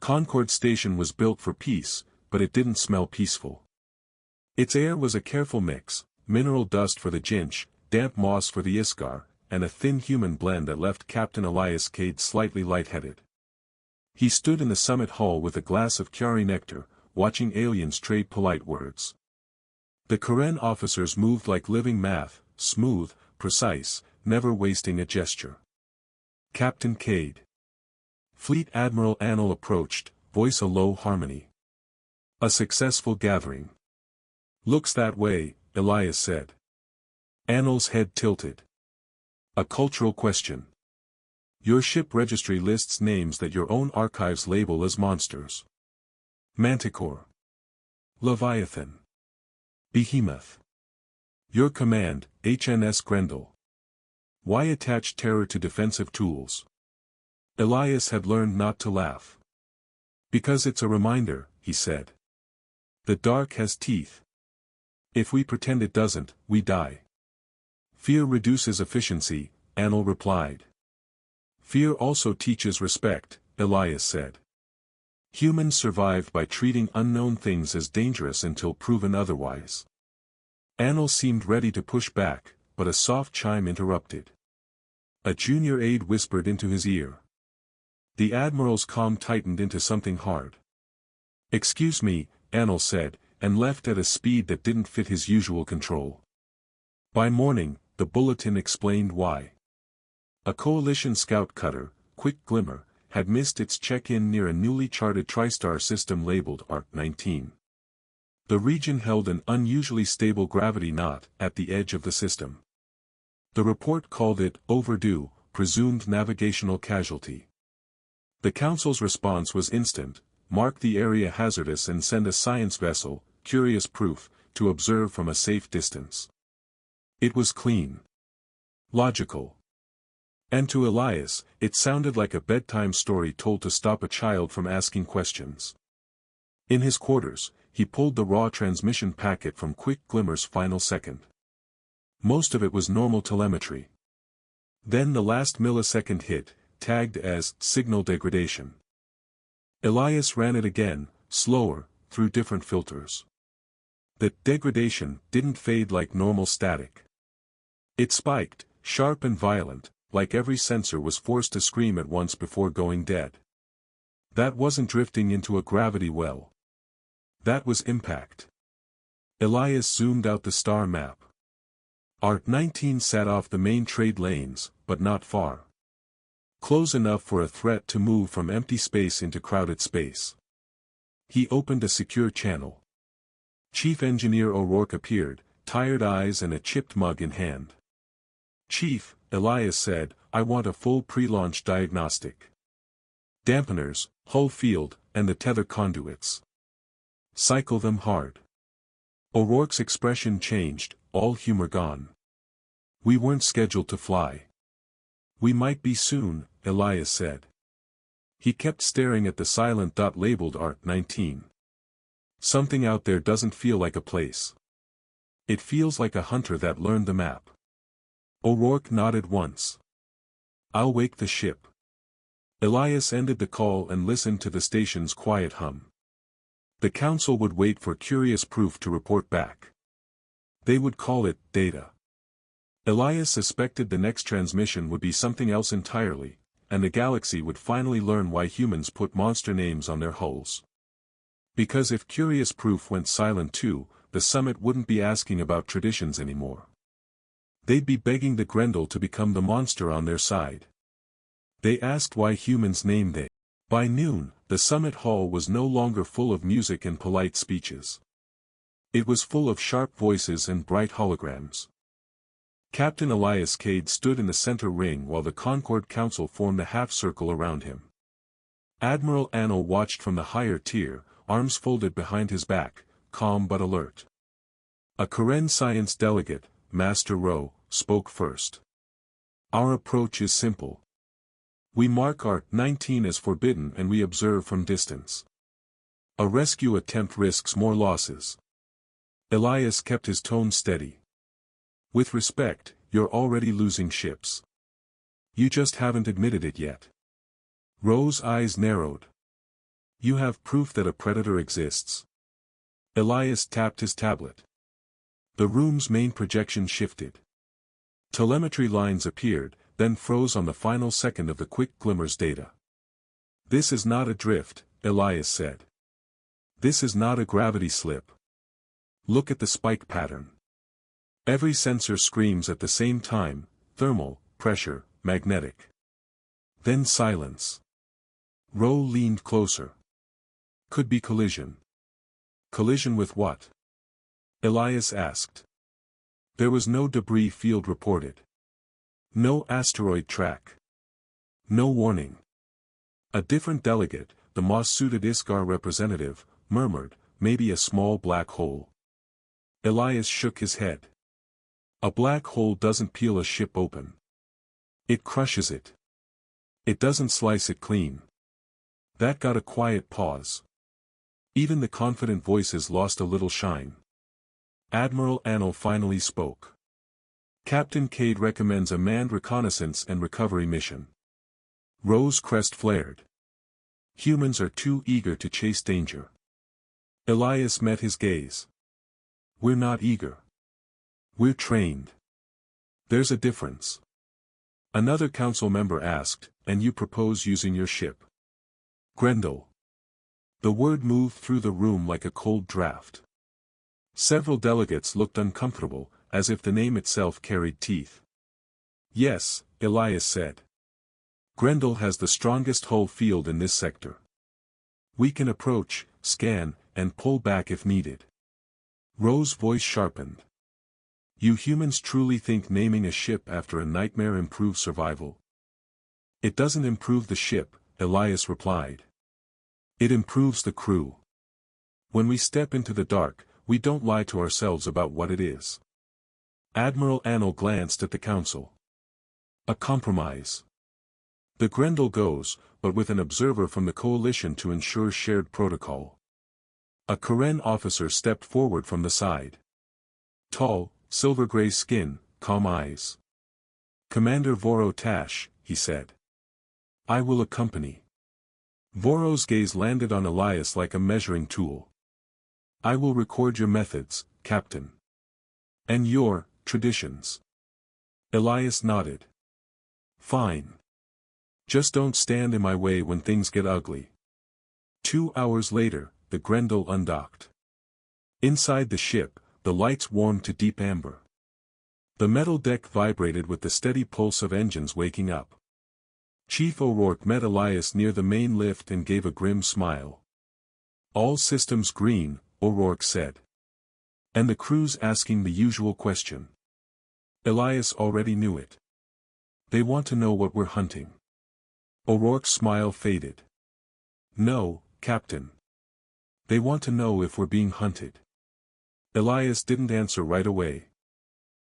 Concord Station was built for peace, but it didn't smell peaceful. Its air was a careful mix, mineral dust for the Jinch, damp moss for the Iskar, and a thin human blend that left Captain Elias Cade slightly lightheaded. He stood in the summit hall with a glass of Kyari nectar, watching aliens trade polite words. The Karen officers moved like living math, smooth, precise, never wasting a gesture. Captain Cade. Fleet Admiral Anil approached, voice a low harmony. A successful gathering. Looks that way, Elias said. Anil's head tilted. A cultural question. Your ship registry lists names that your own archives label as monsters. Manticore. Leviathan. Behemoth. Your command, HNS Grendel. Why attach terror to defensive tools? Elias had learned not to laugh. Because it's a reminder, he said. The dark has teeth. If we pretend it doesn't, we die. Fear reduces efficiency, Anil replied. Fear also teaches respect, Elias said. Humans survive by treating unknown things as dangerous until proven otherwise. Anil seemed ready to push back, but a soft chime interrupted. A junior aide whispered into his ear. The Admiral's calm tightened into something hard. Excuse me, Anil said, and left at a speed that didn't fit his usual control. By morning, the bulletin explained why. A coalition scout cutter, Quick Glimmer, had missed its check-in near a newly charted TriStar system labeled ARC-19. The region held an unusually stable gravity knot at the edge of the system. The report called it overdue, presumed navigational casualty. The Council's response was instant: mark the area hazardous and send a science vessel, Curious Proof, to observe from a safe distance. It was clean. Logical. And to Elias, it sounded like a bedtime story told to stop a child from asking questions. In his quarters, he pulled the raw transmission packet from Quick Glimmer's final second. Most of it was normal telemetry. Then the last millisecond hit, tagged as signal degradation. Elias ran it again, slower, through different filters. The degradation didn't fade like normal static. It spiked, sharp and violent, like every sensor was forced to scream at once before going dead. That wasn't drifting into a gravity well. That was impact. Elias zoomed out the star map. ARC-19 sat off the main trade lanes, but not far. Close enough for a threat to move from empty space into crowded space. He opened a secure channel. Chief Engineer O'Rourke appeared, tired eyes and a chipped mug in hand. Chief, Elias said, I want a full pre-launch diagnostic. Dampeners, hull field, and the tether conduits. Cycle them hard. O'Rourke's expression changed, all humor gone. We weren't scheduled to fly. We might be soon, Elias said. He kept staring at the silent dot labeled ARC-19. Something out there doesn't feel like a place. It feels like a hunter that learned the map. O'Rourke nodded once. I'll wake the ship. Elias ended the call and listened to the station's quiet hum. The Council would wait for Curious Proof to report back. They would call it data. Elias suspected the next transmission would be something else entirely, and the galaxy would finally learn why humans put monster names on their hulls. Because if Curious Proof went silent too, the summit wouldn't be asking about traditions anymore. They'd be begging the Grendel to become the monster on their side. They asked why humans named they. By noon, the summit hall was no longer full of music and polite speeches. It was full of sharp voices and bright holograms. Captain Elias Cade stood in the center ring while the Concord Council formed a half-circle around him. Admiral Anil watched from the higher tier, arms folded behind his back, calm but alert. A Karen science delegate, Master Rowe, spoke first. Our approach is simple. We mark ARC-19 as forbidden and we observe from distance. A rescue attempt risks more losses. Elias kept his tone steady. With respect, you're already losing ships. You just haven't admitted it yet. Rowe's eyes narrowed. You have proof that a predator exists. Elias tapped his tablet. The room's main projection shifted. Telemetry lines appeared, then froze on the final second of the quick glimmer's data. This is not a drift, Elias said. This is not a gravity slip. Look at the spike pattern. Every sensor screams at the same time: thermal, pressure, magnetic. Then silence. Rowe leaned closer. Could be collision. Collision with what? Elias asked. There was no debris field reported. No asteroid track. No warning. A different delegate, the moss-suited Iskar representative, murmured, maybe a small black hole. Elias shook his head. A black hole doesn't peel a ship open. It crushes it. It doesn't slice it clean. That got a quiet pause. Even the confident voices lost a little shine. Admiral Anil finally spoke. Captain Cade recommends a manned reconnaissance and recovery mission. Rowe's crest flared. Humans are too eager to chase danger. Elias met his gaze. We're not eager. We're trained. There's a difference. Another council member asked, and you propose using your ship? Grendel. The word moved through the room like a cold draft. Several delegates looked uncomfortable, as if the name itself carried teeth. Yes, Elias said. Grendel has the strongest hull field in this sector. We can approach, scan, and pull back if needed. Rowe's voice sharpened. You humans truly think naming a ship after a nightmare improves survival? It doesn't improve the ship, Elias replied. It improves the crew. When we step into the dark, we don't lie to ourselves about what it is. Admiral Anil glanced at the council. A compromise. The Grendel goes, but with an observer from the coalition to ensure shared protocol. A Karen officer stepped forward from the side. Tall, silver-gray skin, calm eyes. Commander Voro Tash, he said. I will accompany. Voro's gaze landed on Elias like a measuring tool. I will record your methods, Captain. And your traditions. Elias nodded. Fine. Just don't stand in my way when things get ugly. 2 hours later, the Grendel undocked. Inside the ship, the lights warmed to deep amber. The metal deck vibrated with the steady pulse of engines waking up. Chief O'Rourke met Elias near the main lift and gave a grim smile. All systems green, O'Rourke said. And the crew's asking the usual question. Elias already knew it. They want to know what we're hunting. O'Rourke's smile faded. No, Captain. They want to know if we're being hunted. Elias didn't answer right away.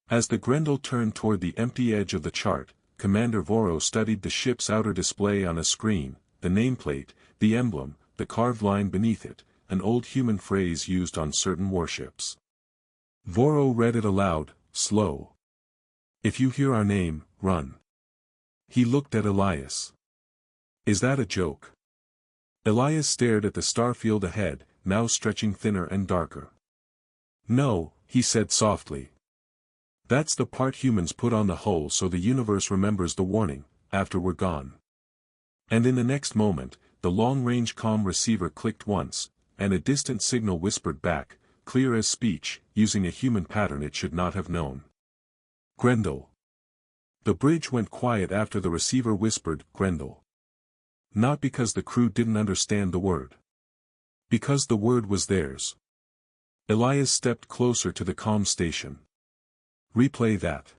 As the Grendel turned toward the empty edge of the chart, Commander Voro studied the ship's outer display on a screen, the nameplate, the emblem, the carved line beneath it, an old human phrase used on certain warships. Voro read it aloud, slow. If you hear our name, run. He looked at Elias. Is that a joke? Elias stared at the starfield ahead, now stretching thinner and darker. No, he said softly. That's the part humans put on the hull so the universe remembers the warning, after we're gone. And in the next moment, the long-range comm receiver clicked once, and a distant signal whispered back, clear as speech, using a human pattern it should not have known. Grendel. The bridge went quiet after the receiver whispered, Grendel. Not because the crew didn't understand the word. Because the word was theirs. Elias stepped closer to the comm station. Replay that.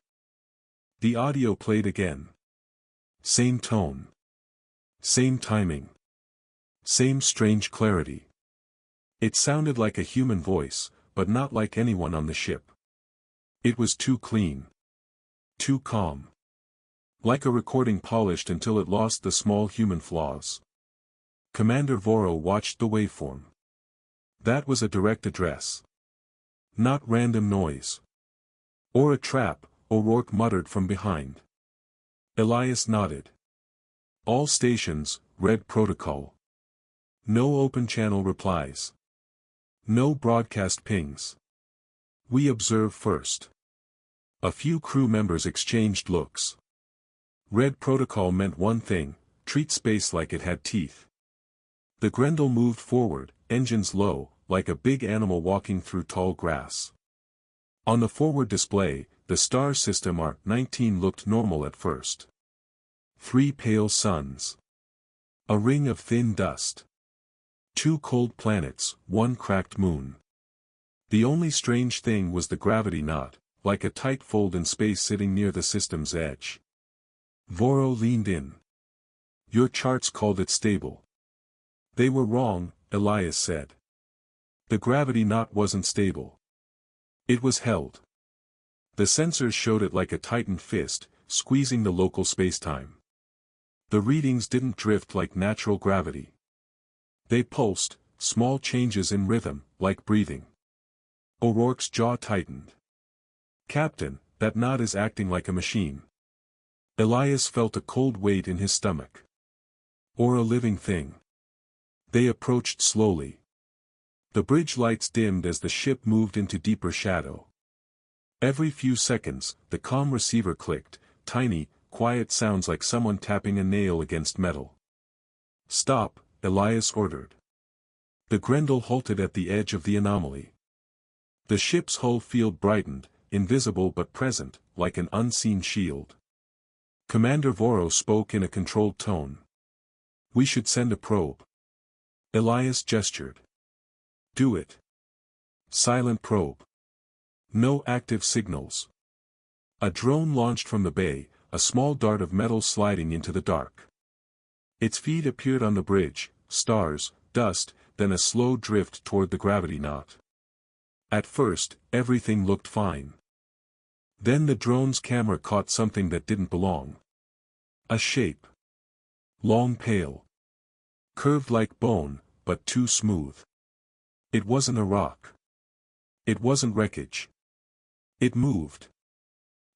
The audio played again. Same tone. Same timing. Same strange clarity. It sounded like a human voice, but not like anyone on the ship. It was too clean. Too calm. Like a recording polished until it lost the small human flaws. Commander Voro watched the waveform. That was a direct address. Not random noise. Or a trap, O'Rourke muttered from behind. Elias nodded. All stations, red protocol. No open channel replies. No broadcast pings. We observe first. A few crew members exchanged looks. Red protocol meant one thing: treat space like it had teeth. The Grendel moved forward, engines low, like a big animal walking through tall grass. On the forward display, the star system R-19 looked normal at first. 3 pale suns. A ring of thin dust. 2 cold planets, 1 cracked moon. The only strange thing was the gravity knot, like a tight fold in space sitting near the system's edge. Voro leaned in. Your charts called it stable. They were wrong, Elias said. The gravity knot wasn't stable. It was held. The sensors showed it like a tightened fist, squeezing the local spacetime. The readings didn't drift like natural gravity. They pulsed, small changes in rhythm, like breathing. O'Rourke's jaw tightened. Captain, that knot is acting like a machine. Elias felt a cold weight in his stomach. Or a living thing. They approached slowly. The bridge lights dimmed as the ship moved into deeper shadow. Every few seconds, the comm receiver clicked, tiny, quiet sounds like someone tapping a nail against metal. Stop, Elias ordered. The Grendel halted at the edge of the anomaly. The ship's hull field brightened, invisible but present, like an unseen shield. Commander Voro spoke in a controlled tone. We should send a probe. Elias gestured. Do it. Silent probe. No active signals. A drone launched from the bay, a small dart of metal sliding into the dark. Its feet appeared on the bridge, stars, dust, then a slow drift toward the gravity knot. At first, everything looked fine. Then the drone's camera caught something that didn't belong. A shape. Long pale. Curved like bone, but too smooth. It wasn't a rock. It wasn't wreckage. It moved.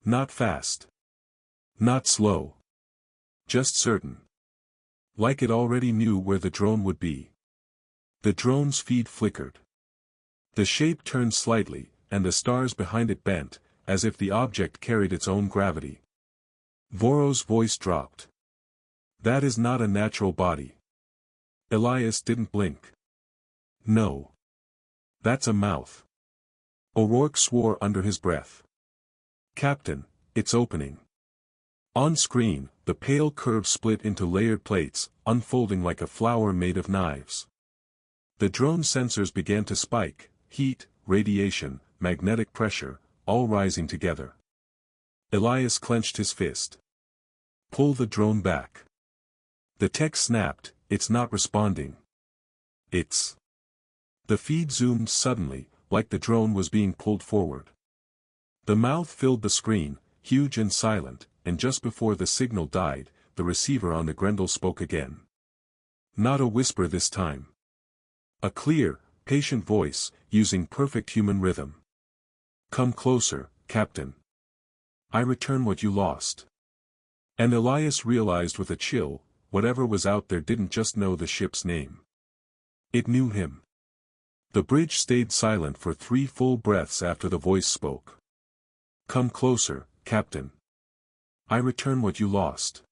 Not fast. Not slow. Just certain. Like it already knew where the drone would be. The drone's feed flickered. The shape turned slightly, and the stars behind it bent, as if the object carried its own gravity. Voro's voice dropped. That is not a natural body. Elias didn't blink. No. That's a mouth. O'Rourke swore under his breath. Captain, it's opening. On screen, the pale curve split into layered plates, unfolding like a flower made of knives. The drone sensors began to spike, heat, radiation, magnetic pressure, all rising together. Elias clenched his fist. Pull the drone back. The tech snapped, it's not responding. It's. The feed zoomed suddenly, like the drone was being pulled forward. The mouth filled the screen, huge and silent, and just before the signal died, the receiver on the Grendel spoke again. Not a whisper this time. A clear, patient voice, using perfect human rhythm. Come closer, Captain. I return what you lost. And Elias realized with a chill, whatever was out there didn't just know the ship's name. It knew him. The bridge stayed silent for 3 full breaths after the voice spoke. Come closer, Captain. I return what you lost.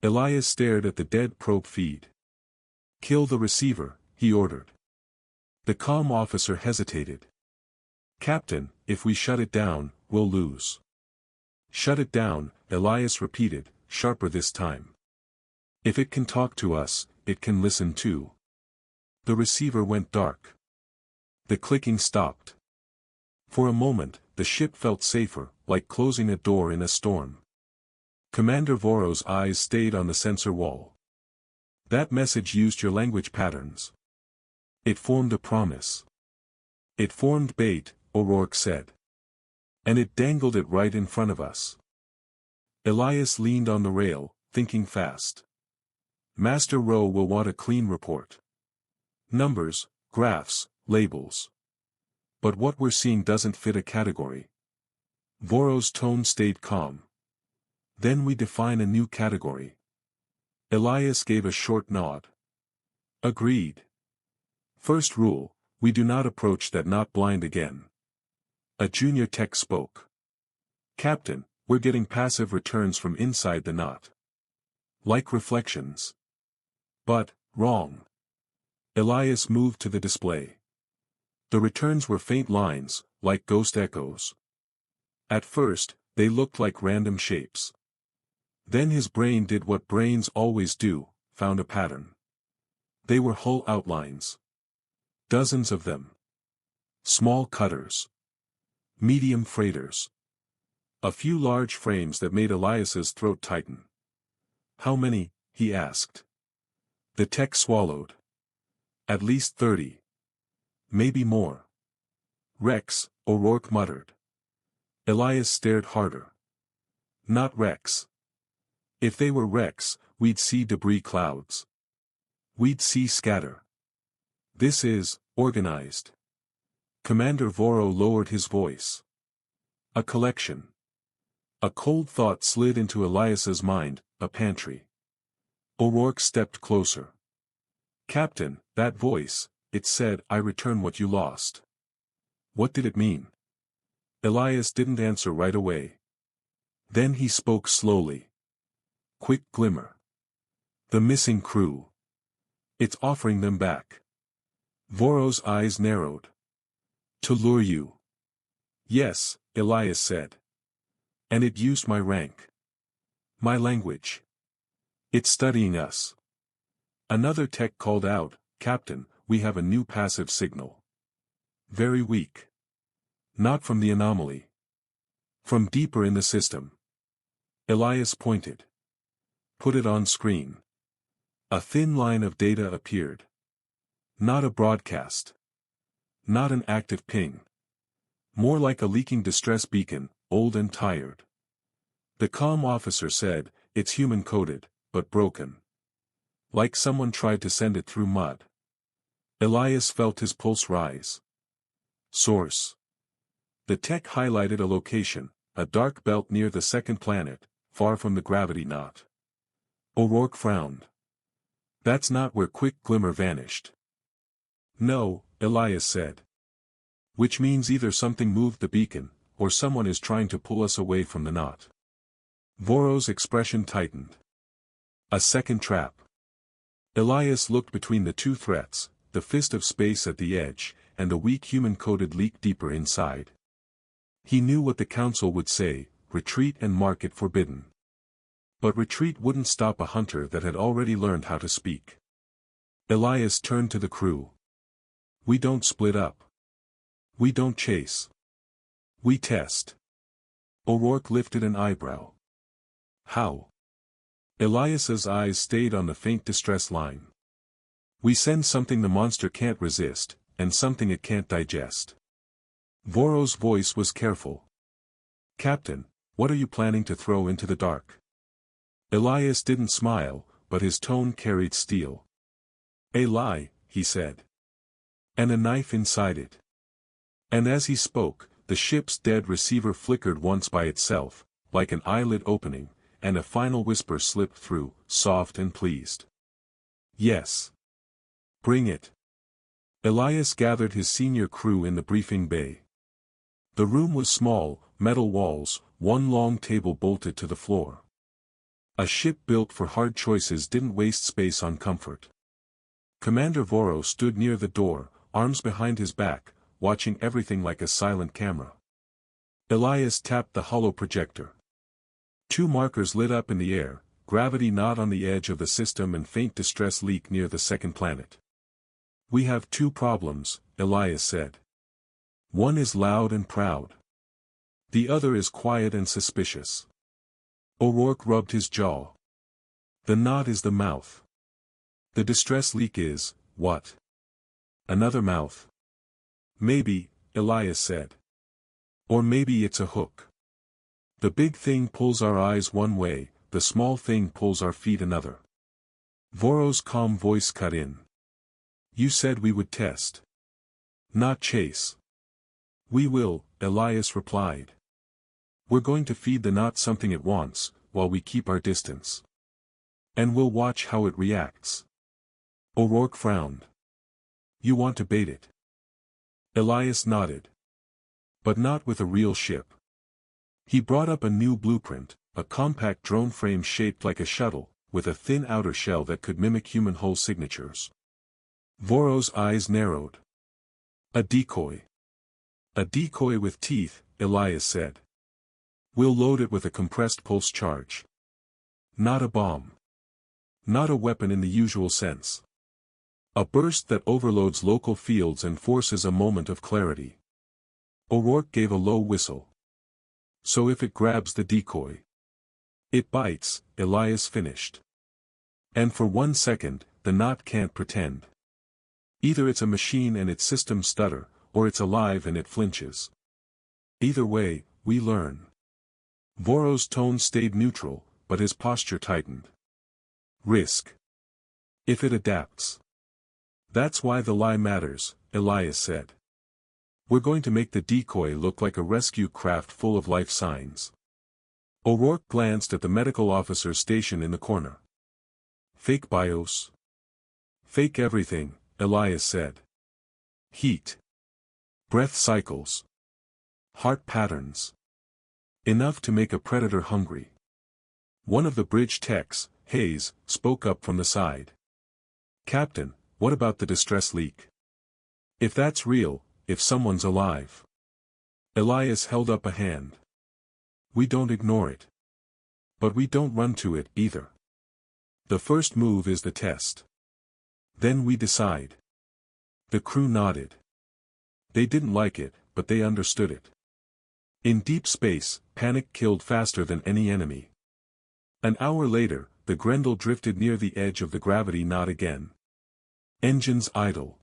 Elias stared at the dead probe feed. Kill the receiver, he ordered. The comm officer hesitated. Captain, if we shut it down, we'll lose. Shut it down, Elias repeated, sharper this time. If it can talk to us, it can listen too. The receiver went dark. The clicking stopped. For a moment, the ship felt safer, like closing a door in a storm. Commander Voro's eyes stayed on the sensor wall. That message used your language patterns. It formed a promise. It formed bait, O'Rourke said. And it dangled it right in front of us. Elias leaned on the rail, thinking fast. Master Rowe will want a clean report. Numbers, graphs, labels. But what we're seeing doesn't fit a category. Voro's tone stayed calm. Then we define a new category. Elias gave a short nod. Agreed. First rule, we do not approach that knot blind again. A junior tech spoke. Captain, we're getting passive returns from inside the knot. Like reflections. But, wrong. Elias moved to the display. The returns were faint lines, like ghost echoes. At first, they looked like random shapes. Then his brain did what brains always do, found a pattern. They were hull outlines. Dozens of them. Small cutters. Medium freighters. A few large frames that made Elias's throat tighten. How many? He asked. The tech swallowed. At least 30. Maybe more. Rex, O'Rourke muttered. Elias stared harder. Not Rex. If they were Rex, we'd see debris clouds. We'd see scatter. This is, organized. Commander Voro lowered his voice. A collection. A cold thought slid into Elias's mind, a pantry. O'Rourke stepped closer. Captain, that voice, it said, I return what you lost. What did it mean? Elias didn't answer right away. Then he spoke slowly. Quick glimmer. The missing crew. It's offering them back. Voro's eyes narrowed. To lure you. Yes, Elias said. And it used my rank. My language. It's studying us. Another tech called out, Captain, we have a new passive signal. Very weak. Not from the anomaly. From deeper in the system. Elias pointed. Put it on screen. A thin line of data appeared. Not a broadcast. Not an active ping. More like a leaking distress beacon, old and tired. The comm officer said, it's human-coded, but broken. Like someone tried to send it through mud. Elias felt his pulse rise. Source. The tech highlighted a location, a dark belt near the second planet, far from the gravity knot. O'Rourke frowned. That's not where Quick Glimmer vanished. No, Elias said. Which means either something moved the beacon, or someone is trying to pull us away from the knot. Voro's expression tightened. A second trap. Elias looked between the two threats, the fist of space at the edge, and the weak human-coded leak deeper inside. He knew what the council would say, retreat and mark it forbidden. But retreat wouldn't stop a hunter that had already learned how to speak. Elias turned to the crew. We don't split up. We don't chase. We test. O'Rourke lifted an eyebrow. How? Elias's eyes stayed on the faint distress line. We send something the monster can't resist, and something it can't digest. Voro's voice was careful. Captain, what are you planning to throw into the dark? Elias didn't smile, but his tone carried steel. A lie, he said. And a knife inside it. And as he spoke, the ship's dead receiver flickered once by itself, like an eyelid opening, and a final whisper slipped through, soft and pleased. Yes. Bring it. Elias gathered his senior crew in the briefing bay. The room was small, metal walls, one long table bolted to the floor. A ship built for hard choices didn't waste space on comfort. Commander Voro stood near the door, arms behind his back, watching everything like a silent camera. Elias tapped the hollow projector. Two markers lit up in the air, gravity knot on the edge of the system and faint distress leak near the second planet. We have two problems, Elias said. One is loud and proud. The other is quiet and suspicious. O'Rourke rubbed his jaw. The knot is the mouth. The distress leak is, what? Another mouth? Maybe, Elias said. Or maybe it's a hook. The big thing pulls our eyes one way, the small thing pulls our feet another. Voro's calm voice cut in. You said we would test. Not chase. We will, Elias replied. We're going to feed the knot something it wants, while we keep our distance. And we'll watch how it reacts. O'Rourke frowned. You want to bait it? Elias nodded. But not with a real ship. He brought up a new blueprint, a compact drone frame shaped like a shuttle, with a thin outer shell that could mimic human hull signatures. Voros' eyes narrowed. A decoy. A decoy with teeth, Elias said. We'll load it with a compressed pulse charge. Not a bomb. Not a weapon in the usual sense. A burst that overloads local fields and forces a moment of clarity. O'Rourke gave a low whistle. So if it grabs the decoy. It bites, Elias finished. And for 1 second, the knot can't pretend. Either it's a machine and its systems stutter, or it's alive and it flinches. Either way, we learn. Voros' tone stayed neutral, but his posture tightened. Risk. If it adapts. That's why the lie matters, Elias said. We're going to make the decoy look like a rescue craft full of life signs. O'Rourke glanced at the medical officer stationed in the corner. Fake bios. Fake everything, Elias said. Heat. Breath cycles. Heart patterns. Enough to make a predator hungry. One of the bridge techs, Hayes, spoke up from the side. Captain, what about the distress leak? If that's real, if someone's alive. Elias held up a hand. We don't ignore it. But we don't run to it, either. The first move is the test. Then we decide. The crew nodded. They didn't like it, but they understood it. In deep space, panic killed faster than any enemy. An hour later, the Grendel drifted near the edge of the gravity knot again. Engines idle.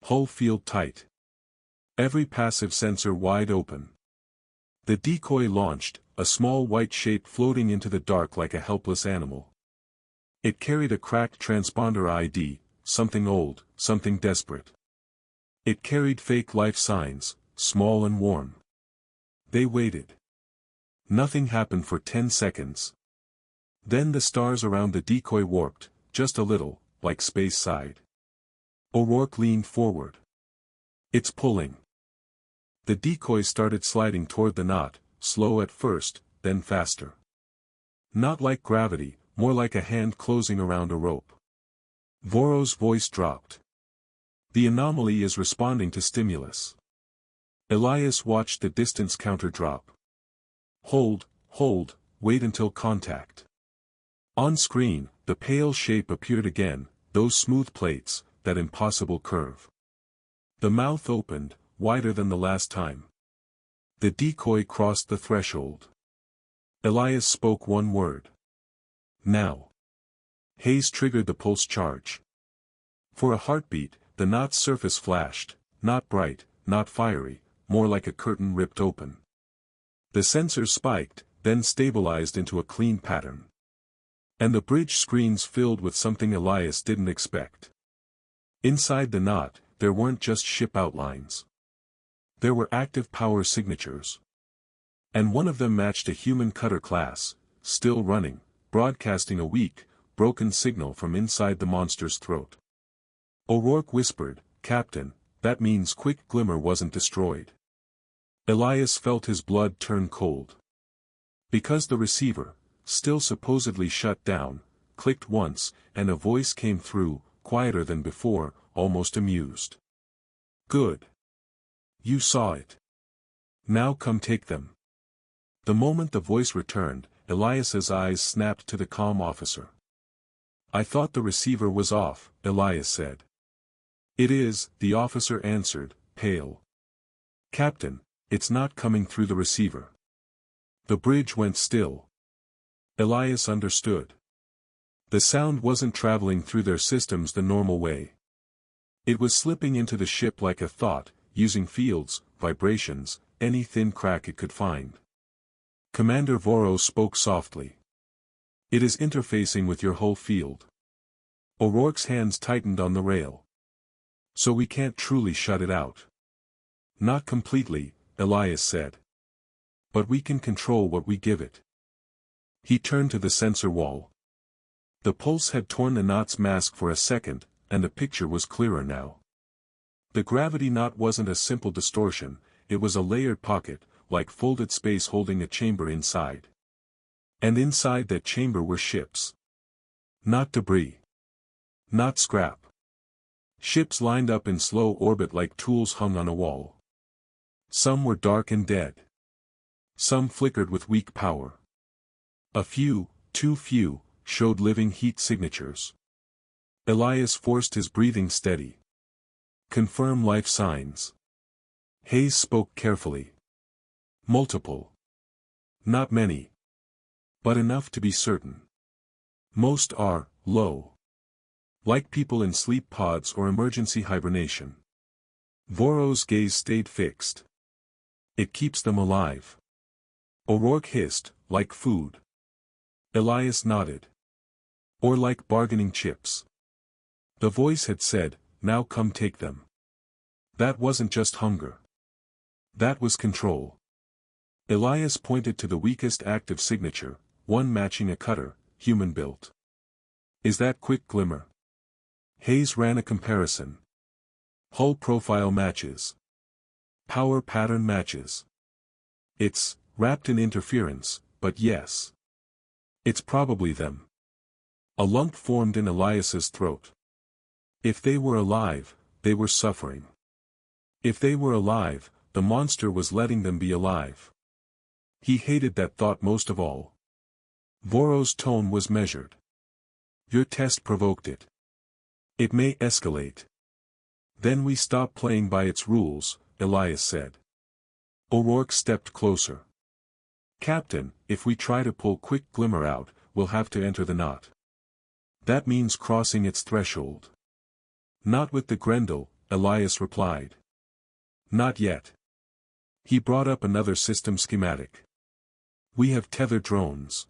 Hull field tight. Every passive sensor wide open. The decoy launched, a small white shape floating into the dark like a helpless animal. It carried a cracked transponder ID, something old, something desperate. It carried fake life signs, small and warm. They waited. Nothing happened for 10 seconds. Then the stars around the decoy warped, just a little, like space sighed. O'Rourke leaned forward. It's pulling. The decoy started sliding toward the knot, slow at first, then faster. Not like gravity, more like a hand closing around a rope. Voros' voice dropped. The anomaly is responding to stimulus. Elias watched the distance counter drop. Hold, wait until contact. On screen, the pale shape appeared again, those smooth plates, that impossible curve. The mouth opened, wider than the last time. The decoy crossed the threshold. Elias spoke one word. Now. Hayes triggered the pulse charge. For a heartbeat, the knot's surface flashed, not bright, not fiery, more like a curtain ripped open. The sensors spiked, then stabilized into a clean pattern. And the bridge screens filled with something Elias didn't expect. Inside the knot, there weren't just ship outlines. There were active power signatures. And one of them matched a human cutter class, still running, broadcasting a weak, broken signal from inside the monster's throat. O'Rourke whispered, Captain, that means Quick Glimmer wasn't destroyed. Elias felt his blood turn cold. Because the receiver, still supposedly shut down, clicked once, and a voice came through, quieter than before, almost amused. Good. You saw it. Now come take them. The moment the voice returned, Elias's eyes snapped to the comm officer. I thought the receiver was off, Elias said. It is, the officer answered, pale. Captain, it's not coming through the receiver. The bridge went still. Elias understood. The sound wasn't traveling through their systems the normal way. It was slipping into the ship like a thought, using fields, vibrations, any thin crack it could find. Commander Voros spoke softly. It is interfacing with your whole field. O'Rourke's hands tightened on the rail. So we can't truly shut it out. Not completely, Elias said. But we can control what we give it. He turned to the sensor wall. The pulse had torn the knot's mask for a second, and the picture was clearer now. The gravity knot wasn't a simple distortion, it was a layered pocket, like folded space holding a chamber inside. And inside that chamber were ships. Not debris. Not scrap. Ships lined up in slow orbit like tools hung on a wall. Some were dark and dead. Some flickered with weak power. A few, too few, showed living heat signatures. Elias forced his breathing steady. Confirm life signs. Hayes spoke carefully. Multiple. Not many. But enough to be certain. Most are low. Like people in sleep pods or emergency hibernation. Voros' gaze stayed fixed. It keeps them alive. O'Rourke hissed, like food. Elias nodded. Or like bargaining chips. The voice had said, now come take them. That wasn't just hunger. That was control. Elias pointed to the weakest active signature, one matching a cutter, human-built. Is that quick glimmer? Hayes ran a comparison. Hull profile matches. Power pattern matches. It's wrapped in interference, but yes. It's probably them. A lump formed in Elias's throat. If they were alive, they were suffering. If they were alive, the monster was letting them be alive. He hated that thought most of all. Voros' tone was measured. Your test provoked it. It may escalate. Then we stop playing by its rules, Elias said. O'Rourke stepped closer. Captain, if we try to pull quick glimmer out, we'll have to enter the knot. That means crossing its threshold. Not with the Grendel, Elias replied. Not yet. He brought up another system schematic. We have tether drones.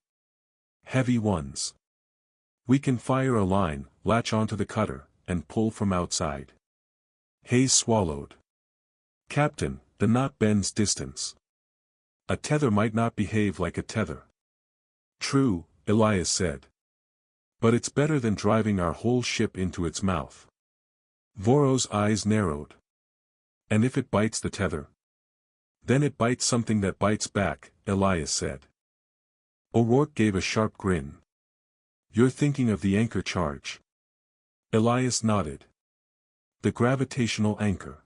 Heavy ones. We can fire a line, latch onto the cutter, and pull from outside. Hayes swallowed. Captain, the knot bends distance. A tether might not behave like a tether. True, Elias said. But it's better than driving our whole ship into its mouth. Voros' eyes narrowed. And if it bites the tether? Then it bites something that bites back, Elias said. O'Rourke gave a sharp grin. You're thinking of the anchor charge. Elias nodded. The gravitational anchor.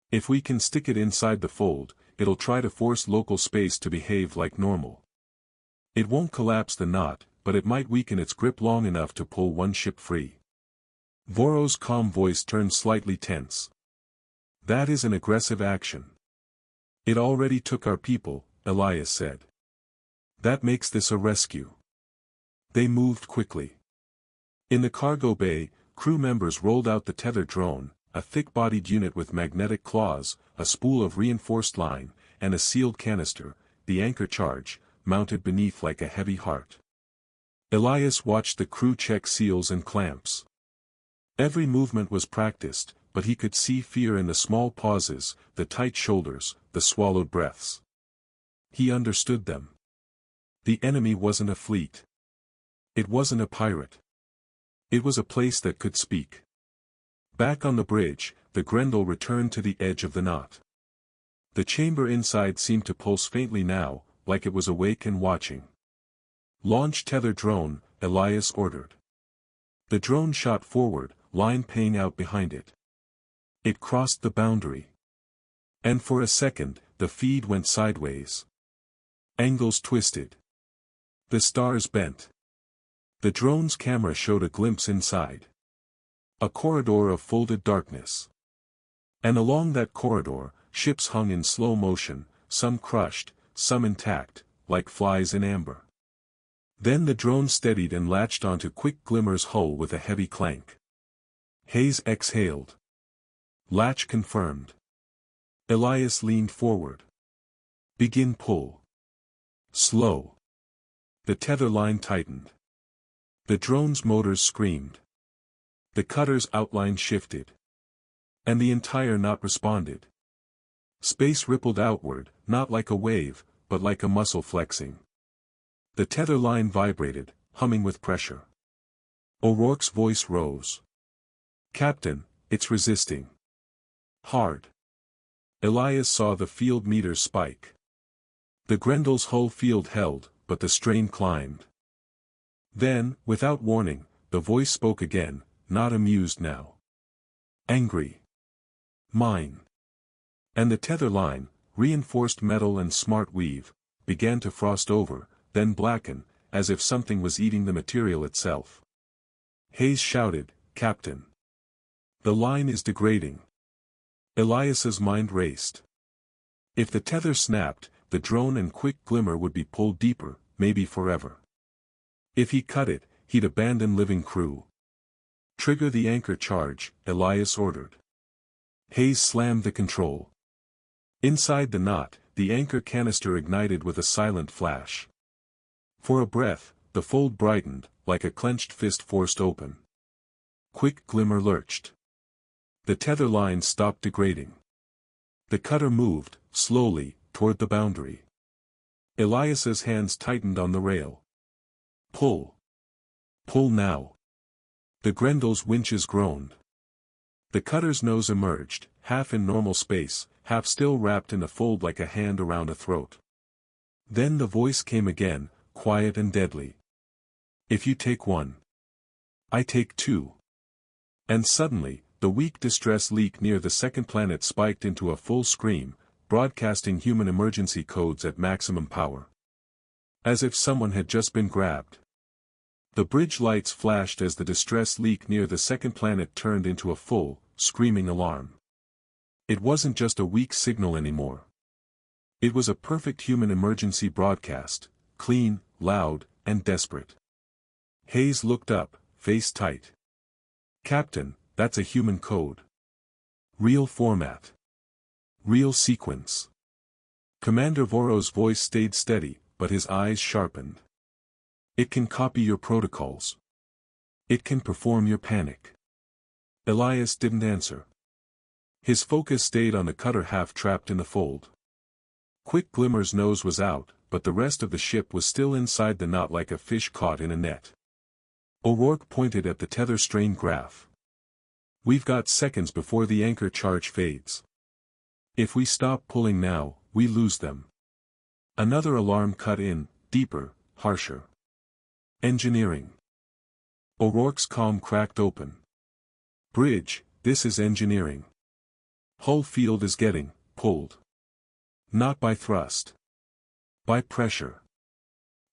If we can stick it inside the fold, it'll try to force local space to behave like normal. It won't collapse the knot, but it might weaken its grip long enough to pull one ship free. Voros' calm voice turned slightly tense. That is an aggressive action. It already took our people, Elias said. That makes this a rescue. They moved quickly. In the cargo bay, crew members rolled out the tether drone, a thick-bodied unit with magnetic claws, a spool of reinforced line, and a sealed canister, the anchor charge, mounted beneath like a heavy heart. Elias watched the crew check seals and clamps. Every movement was practiced, but he could see fear in the small pauses, the tight shoulders, the swallowed breaths. He understood them. The enemy wasn't a fleet. It wasn't a pirate. It was a place that could speak. Back on the bridge, the Grendel returned to the edge of the knot. The chamber inside seemed to pulse faintly now, like it was awake and watching. Launch tether drone, Elias ordered. The drone shot forward, line paying out behind it. It crossed the boundary. And for a second, the feed went sideways. Angles twisted. The stars bent. The drone's camera showed a glimpse inside. A corridor of folded darkness. And along that corridor, ships hung in slow motion, some crushed, some intact, like flies in amber. Then the drone steadied and latched onto Quick Glimmer's hull with a heavy clank. Hayes exhaled. Latch confirmed. Elias leaned forward. Begin pull. Slow. The tether line tightened. The drone's motors screamed. The cutter's outline shifted. And the entire knot responded. Space rippled outward, not like a wave, but like a muscle flexing. The tether line vibrated, humming with pressure. O'Rourke's voice rose. Captain, it's resisting. Hard. Elias saw the field meters spike. The Grendel's hull field held, but the strain climbed. Then, without warning, the voice spoke again, not amused now. Angry. Mine. And the tether line, reinforced metal and smart weave, began to frost over, then blacken, as if something was eating the material itself. Hayes shouted, "Captain! The line is degrading." Elias's mind raced. If the tether snapped, the drone and quick glimmer would be pulled deeper, maybe forever. If he cut it, he'd abandon living crew. "Trigger the anchor charge," Elias ordered. Hayes slammed the control. Inside the knot, the anchor canister ignited with a silent flash. For a breath, the fold brightened, like a clenched fist forced open. Quick glimmer lurched. The tether line stopped degrading. The cutter moved, slowly, toward the boundary. Elias's hands tightened on the rail. Pull. Pull now. The Grendel's winches groaned. The cutter's nose emerged, half in normal space, half still wrapped in a fold like a hand around a throat. Then the voice came again, quiet and deadly. "If you take one. I take two." And suddenly, the weak distress leak near the second planet spiked into a full scream, broadcasting human emergency codes at maximum power. As if someone had just been grabbed. The bridge lights flashed as the distress leak near the second planet turned into a full, screaming alarm. It wasn't just a weak signal anymore. It was a perfect human emergency broadcast, clean, loud, and desperate. Hayes looked up, face tight. "Captain, that's a human code. Real format. Real sequence." Commander Voro's voice stayed steady, but his eyes sharpened. "It can copy your protocols. It can perform your panic." Elias didn't answer. His focus stayed on the cutter half trapped in the fold. Quick Glimmer's nose was out, but the rest of the ship was still inside the knot like a fish caught in a net. O'Rourke pointed at the tether strain graph. "We've got seconds before the anchor charge fades. If we stop pulling now, we lose them." Another alarm cut in, deeper, harsher. "Engineering." O'Rourke's calm cracked open. "Bridge, this is engineering. Hull field is getting pulled. Not by thrust. By pressure.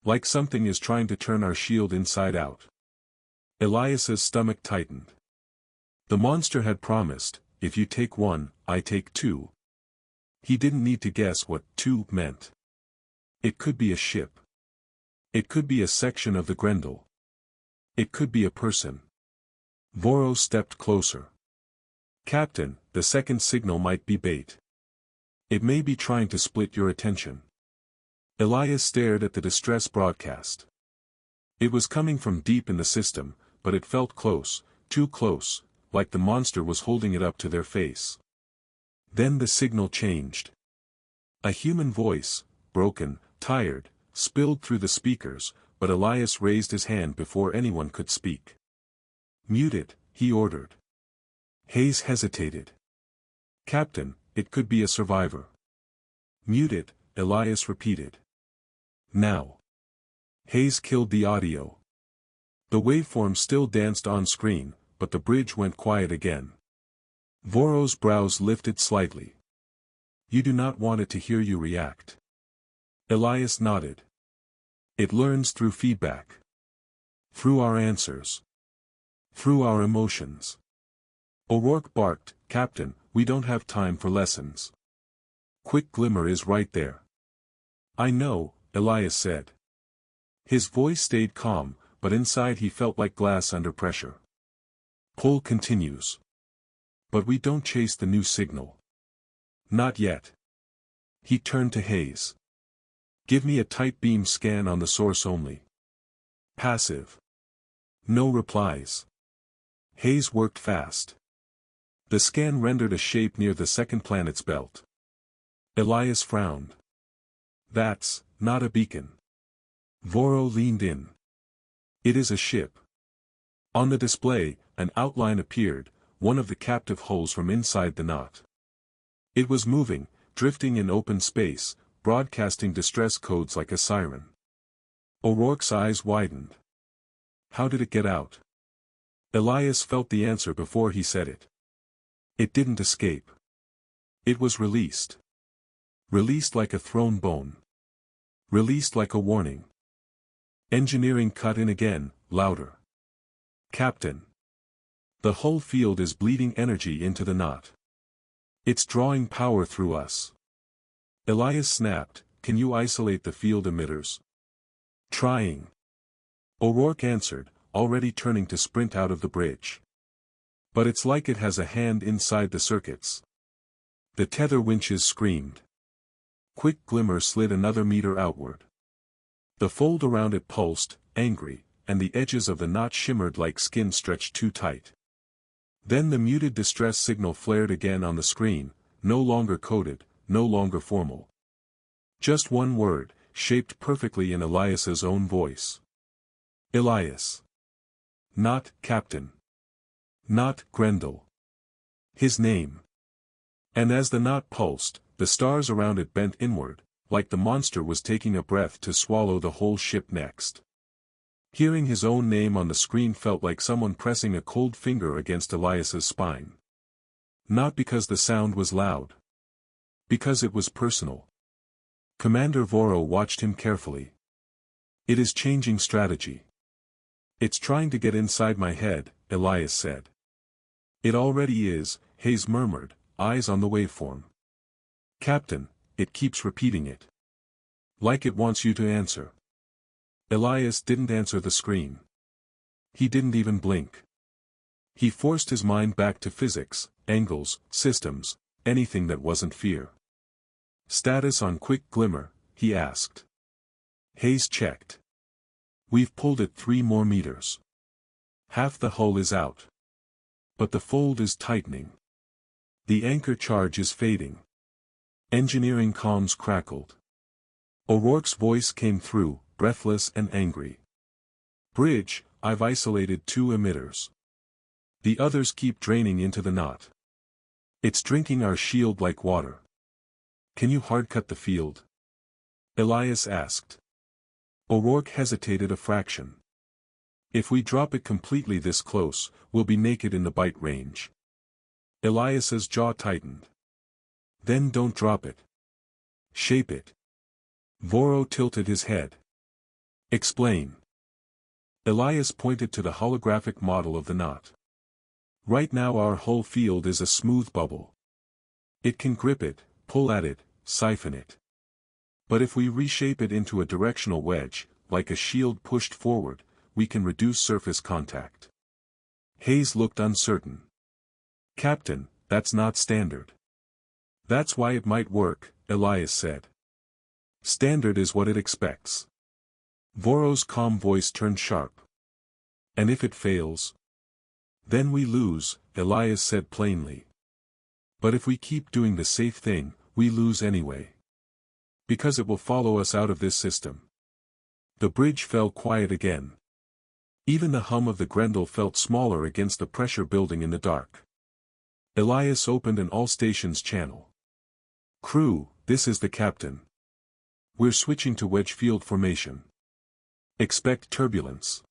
Like something is trying to turn our shield inside out." Elias's stomach tightened. The monster had promised, "If you take one, I take two." He didn't need to guess what two meant. It could be a ship. It could be a section of the Grendel. It could be a person. Voro stepped closer. "Captain, the second signal might be bait. It may be trying to split your attention." Elias stared at the distress broadcast. It was coming from deep in the system, but it felt close, too close, like the monster was holding it up to their face. Then the signal changed. A human voice, broken, tired, spilled through the speakers, but Elias raised his hand before anyone could speak. "Mute it," he ordered. Hayes hesitated. "Captain, it could be a survivor." "Mute it," Elias repeated. "Now." Hayes killed the audio. The waveform still danced on screen, but the bridge went quiet again. Voro's brows lifted slightly. "You do not want it to hear you react." Elias nodded. "It learns through feedback. Through our answers. Through our emotions." O'Rourke barked, "Captain, we don't have time for lessons. Quick Glimmer is right there." "I know," Elias said. His voice stayed calm, but inside he felt like glass under pressure. "Pull continues. But we don't chase the new signal. Not yet." He turned to Hayes. "Give me a tight beam scan on the source only." "Passive." No replies. Hayes worked fast. The scan rendered a shape near the second planet's belt. Elias frowned. "That's not a beacon." Voro leaned in. "It is a ship." On the display, an outline appeared, one of the captive hulls from inside the knot. It was moving, drifting in open space, broadcasting distress codes like a siren. O'Rourke's eyes widened. How did it get out? Elias felt the answer before he said it. It didn't escape. It was released. Released like a thrown bone. Released like a warning. Engineering cut in again, louder. Captain. The whole field is bleeding energy into the knot. It's drawing power through us. Elias snapped, can you isolate the field emitters? Trying. O'Rourke answered, already turning to sprint out of the bridge. But it's like it has a hand inside the circuits. The tether winches screamed. Quick glimmer slid another meter outward. The fold around it pulsed, angry, and the edges of the knot shimmered like skin stretched too tight. Then the muted distress signal flared again on the screen, no longer coded, no longer formal. Just one word, shaped perfectly in Elias's own voice. Elias. Not Captain. Not Grendel. His name. And as the knot pulsed, the stars around it bent inward, like the monster was taking a breath to swallow the whole ship next. Hearing his own name on the screen felt like someone pressing a cold finger against Elias's spine. Not because the sound was loud. Because it was personal. Commander Voro watched him carefully. It is changing strategy. It's trying to get inside my head, Elias said. It already is, Hayes murmured, eyes on the waveform. Captain, it keeps repeating it. Like it wants you to answer. Elias didn't answer the screen. He didn't even blink. He forced his mind back to physics, angles, systems, anything that wasn't fear. Status on quick glimmer, he asked. Hayes checked. We've pulled it 3 more meters. Half the hull is out. But the fold is tightening. The anchor charge is fading. Engineering comms crackled. O'Rourke's voice came through, breathless and angry. Bridge, I've isolated 2 emitters. The others keep draining into the knot. It's drinking our shield like water. Can you hard-cut the field? Elias asked. O'Rourke hesitated a fraction. If we drop it completely this close, we'll be naked in the bite range. Elias's jaw tightened. Then don't drop it. Shape it. Voro tilted his head. Explain. Elias pointed to the holographic model of the knot. Right now our whole field is a smooth bubble. It can grip it, pull at it, siphon it. But if we reshape it into a directional wedge, like a shield pushed forward, we can reduce surface contact. Hayes looked uncertain. Captain, that's not standard. That's why it might work, Elias said. Standard is what it expects. Voro's calm voice turned sharp. And if it fails? Then we lose, Elias said plainly. But if we keep doing the safe thing, we lose anyway. Because it will follow us out of this system. The bridge fell quiet again. Even the hum of the Grendel felt smaller against the pressure building in the dark. Elias opened an all-stations channel. Crew, this is the captain. We're switching to wedge field formation. Expect turbulence.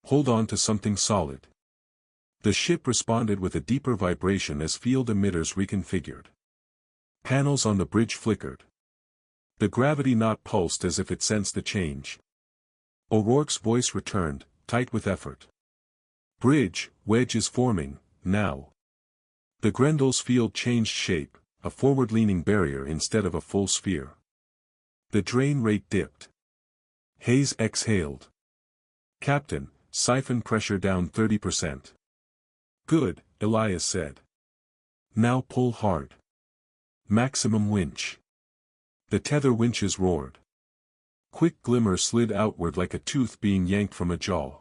Hold on to something solid. The ship responded with a deeper vibration as field emitters reconfigured. Panels on the bridge flickered. The gravity knot pulsed as if it sensed the change. O'Rourke's voice returned, tight with effort. Bridge, wedge is forming, now. The Grendel's field changed shape, a forward-leaning barrier instead of a full sphere. The drain rate dipped. Hayes exhaled. Captain, siphon pressure down 30%. Good, Elias said. Now pull hard. Maximum winch. The tether winches roared. Quick glimmer slid outward like a tooth being yanked from a jaw.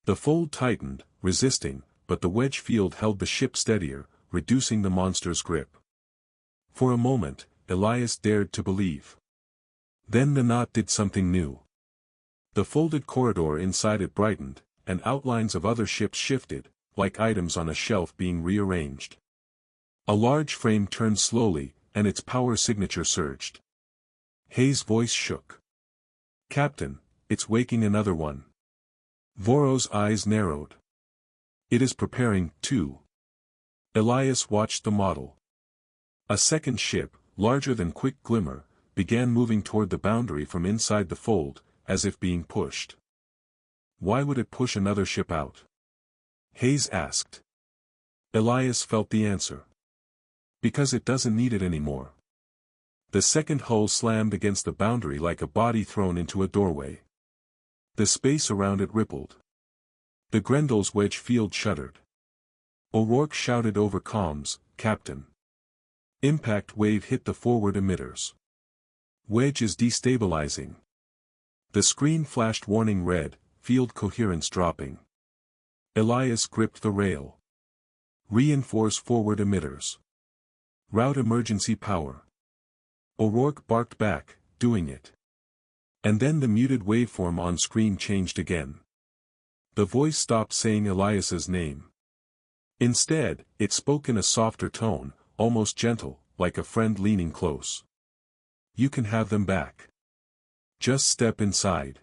The fold tightened, resisting, but the wedge field held the ship steadier, reducing the monster's grip. For a moment, Elias dared to believe. Then the knot did something new. The folded corridor inside it brightened, and outlines of other ships shifted, like items on a shelf being rearranged. A large frame turned slowly, and its power signature surged. Hayes' voice shook. "Captain, it's waking another one." Voro's eyes narrowed. "It is preparing, too." Elias watched the model. A second ship, larger than quick glimmer, began moving toward the boundary from inside the fold, as if being pushed. "Why would it push another ship out?" Hayes asked. Elias felt the answer. "Because it doesn't need it anymore." The second hull slammed against the boundary like a body thrown into a doorway. The space around it rippled. The Grendel's wedge field shuddered. O'Rourke shouted over comms, "Captain. Impact wave hit the forward emitters. Wedge is destabilizing." The screen flashed warning red, field coherence dropping. Elias gripped the rail. "Reinforce forward emitters. Route emergency power." O'Rourke barked back, "Doing it." And then the muted waveform on screen changed again. The voice stopped saying Elias's name. Instead, it spoke in a softer tone, almost gentle, like a friend leaning close. "You can have them back. Just step inside."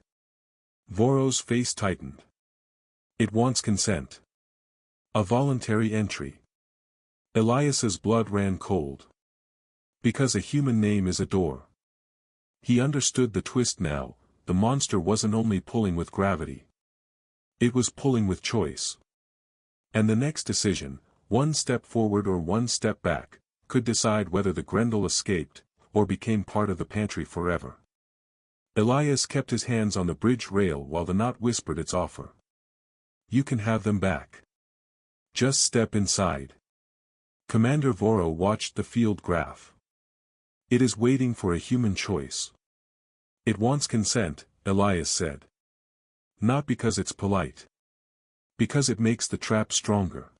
Voro's face tightened. "It wants consent. A voluntary entry." Elias's blood ran cold. Because a human name is a door. He understood the twist now. The monster wasn't only pulling with gravity. It was pulling with choice. And the next decision, one step forward or one step back, could decide whether the Grendel escaped, or became part of the pantry forever. Elias kept his hands on the bridge rail while the knot whispered its offer. "You can have them back. Just step inside." Commander Voro watched the field graph. "It is waiting for a human choice. It wants consent," Elias said. "Not because it's polite. Because it makes the trap stronger."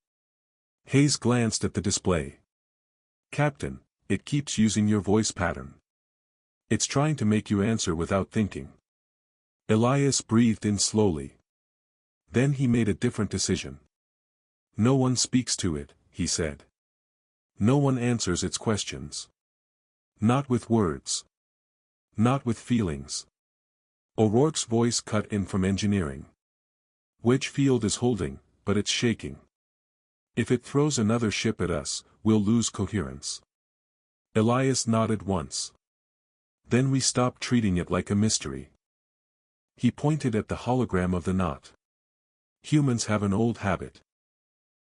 Hayes glanced at the display. "Captain, it keeps using your voice pattern. It's trying to make you answer without thinking." Elias breathed in slowly. Then he made a different decision. "No one speaks to it," he said. "No one answers its questions. Not with words. Not with feelings." O'Rourke's voice cut in from engineering. "Wedge field is holding, but it's shaking. If it throws another ship at us, we'll lose coherence." Elias nodded once. "Then we stop treating it like a mystery." He pointed at the hologram of the knot. "Humans have an old habit.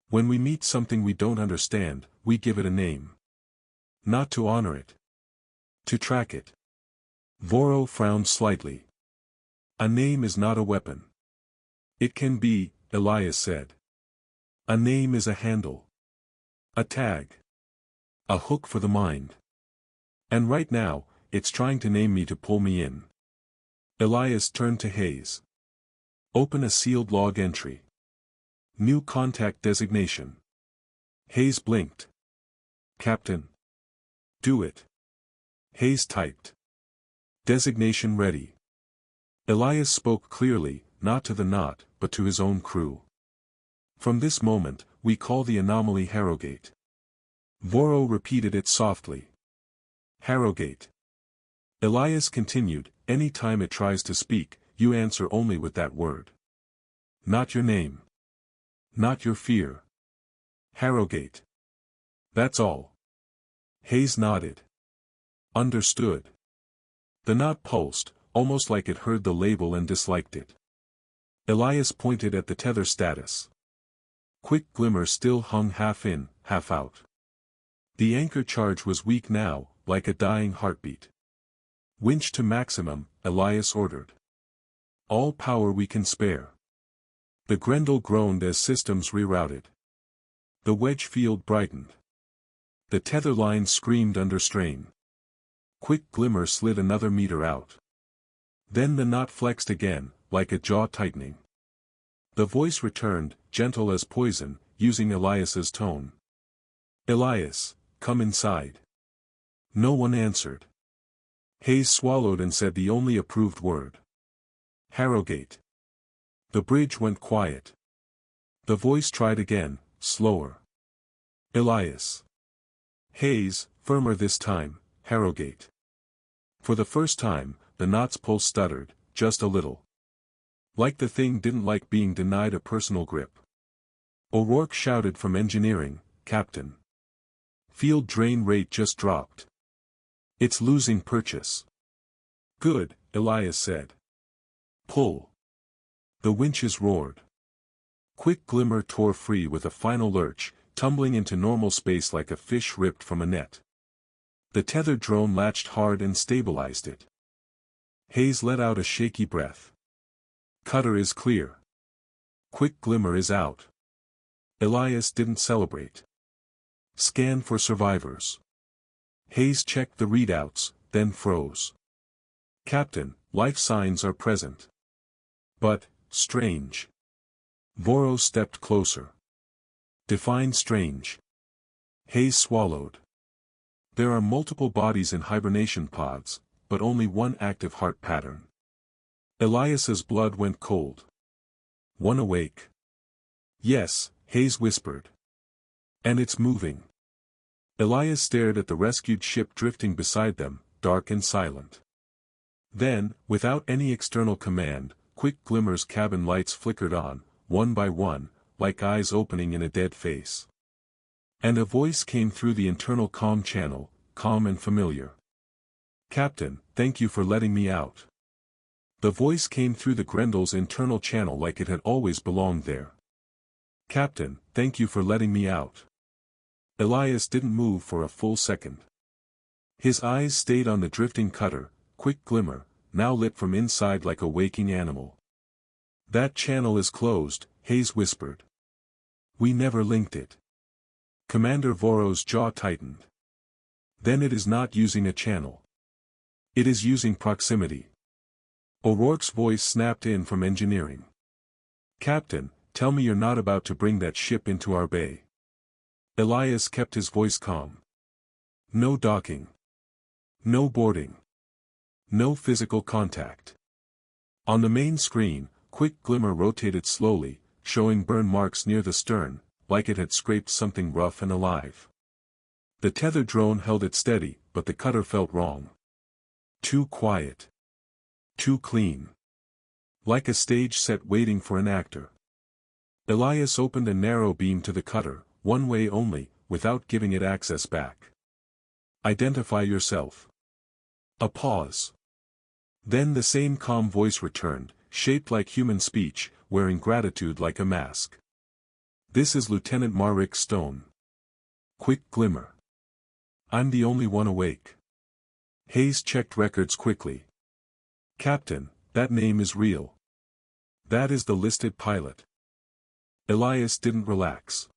When we meet something we don't understand, we give it a name. Not to honor it. To track it." Voro frowned slightly. "A name is not a weapon." "It can be," Elias said. "A name is a handle. A tag. A hook for the mind. And right now, it's trying to name me to pull me in." Elias turned to Hayes. "Open a sealed log entry. New contact designation." Hayes blinked. "Captain." "Do it." Hayes typed. "Designation ready." Elias spoke clearly, not to the knot, but to his own crew. "From this moment, we call the anomaly Harrogate." Voro repeated it softly. "Harrogate." Elias continued, "Any time it tries to speak, you answer only with that word. Not your name. Not your fear. Harrogate. That's all." Hayes nodded. "Understood." The knot pulsed, almost like it heard the label and disliked it. Elias pointed at the tether status. Quick glimmer still hung half in, half out. The anchor charge was weak now, like a dying heartbeat. "Winch to maximum," Elias ordered. "All power we can spare." The Grendel groaned as systems rerouted. The wedge field brightened. The tether line screamed under strain. Quick glimmer slid another meter out. Then the knot flexed again, like a jaw tightening. The voice returned, gentle as poison, using Elias's tone. "Elias, come inside." No one answered. Hayes swallowed and said the only approved word. "Harrogate." The bridge went quiet. The voice tried again, slower. Elias. Hayes, firmer this time, Harrogate. For the first time, the knot's pulse stuttered, just a little. Like the thing didn't like being denied a personal grip. O'Rourke shouted from engineering, Captain. Field drain rate just dropped. It's losing purchase. Good, Elias said. Pull. The winches roared. Quick Glimmer tore free with a final lurch, tumbling into normal space like a fish ripped from a net. The tethered drone latched hard and stabilized it. Hayes let out a shaky breath. Cutter is clear. Quick Glimmer is out. Elias didn't celebrate. Scan for survivors. Hayes checked the readouts, then froze. Captain, life signs are present. But, strange. Voro stepped closer. Define strange. Hayes swallowed. There are multiple bodies in hibernation pods, but only one active heart pattern. Elias's blood went cold. One awake. Yes, Hayes whispered. And it's moving. Elias stared at the rescued ship drifting beside them, dark and silent. Then, without any external command, quick Glimmer's cabin lights flickered on, one by one, like eyes opening in a dead face. And a voice came through the internal comm channel, calm and familiar. Captain, thank you for letting me out. The voice came through the Grendel's internal channel like it had always belonged there. Captain, thank you for letting me out. Elias didn't move for a full second. His eyes stayed on the drifting cutter, Quick Glimmer, now lit from inside like a waking animal. That channel is closed, Hayes whispered. We never linked it. Commander Voro's jaw tightened. Then it is not using a channel. It is using proximity. O'Rourke's voice snapped in from engineering. Captain, tell me you're not about to bring that ship into our bay. Elias kept his voice calm. No docking. No boarding. No physical contact. On the main screen, Quick Glimmer rotated slowly, showing burn marks near the stern, like it had scraped something rough and alive. The tethered drone held it steady, but the cutter felt wrong. Too quiet. Too clean. Like a stage set waiting for an actor. Elias opened a narrow beam to the cutter, one way only, without giving it access back. Identify yourself. A pause. Then the same calm voice returned, shaped like human speech, wearing gratitude like a mask. This is Lieutenant Marrick Stone. Quick Glimmer. I'm the only one awake. Hayes checked records quickly. Captain, that name is real. That is the listed pilot. Elias didn't relax.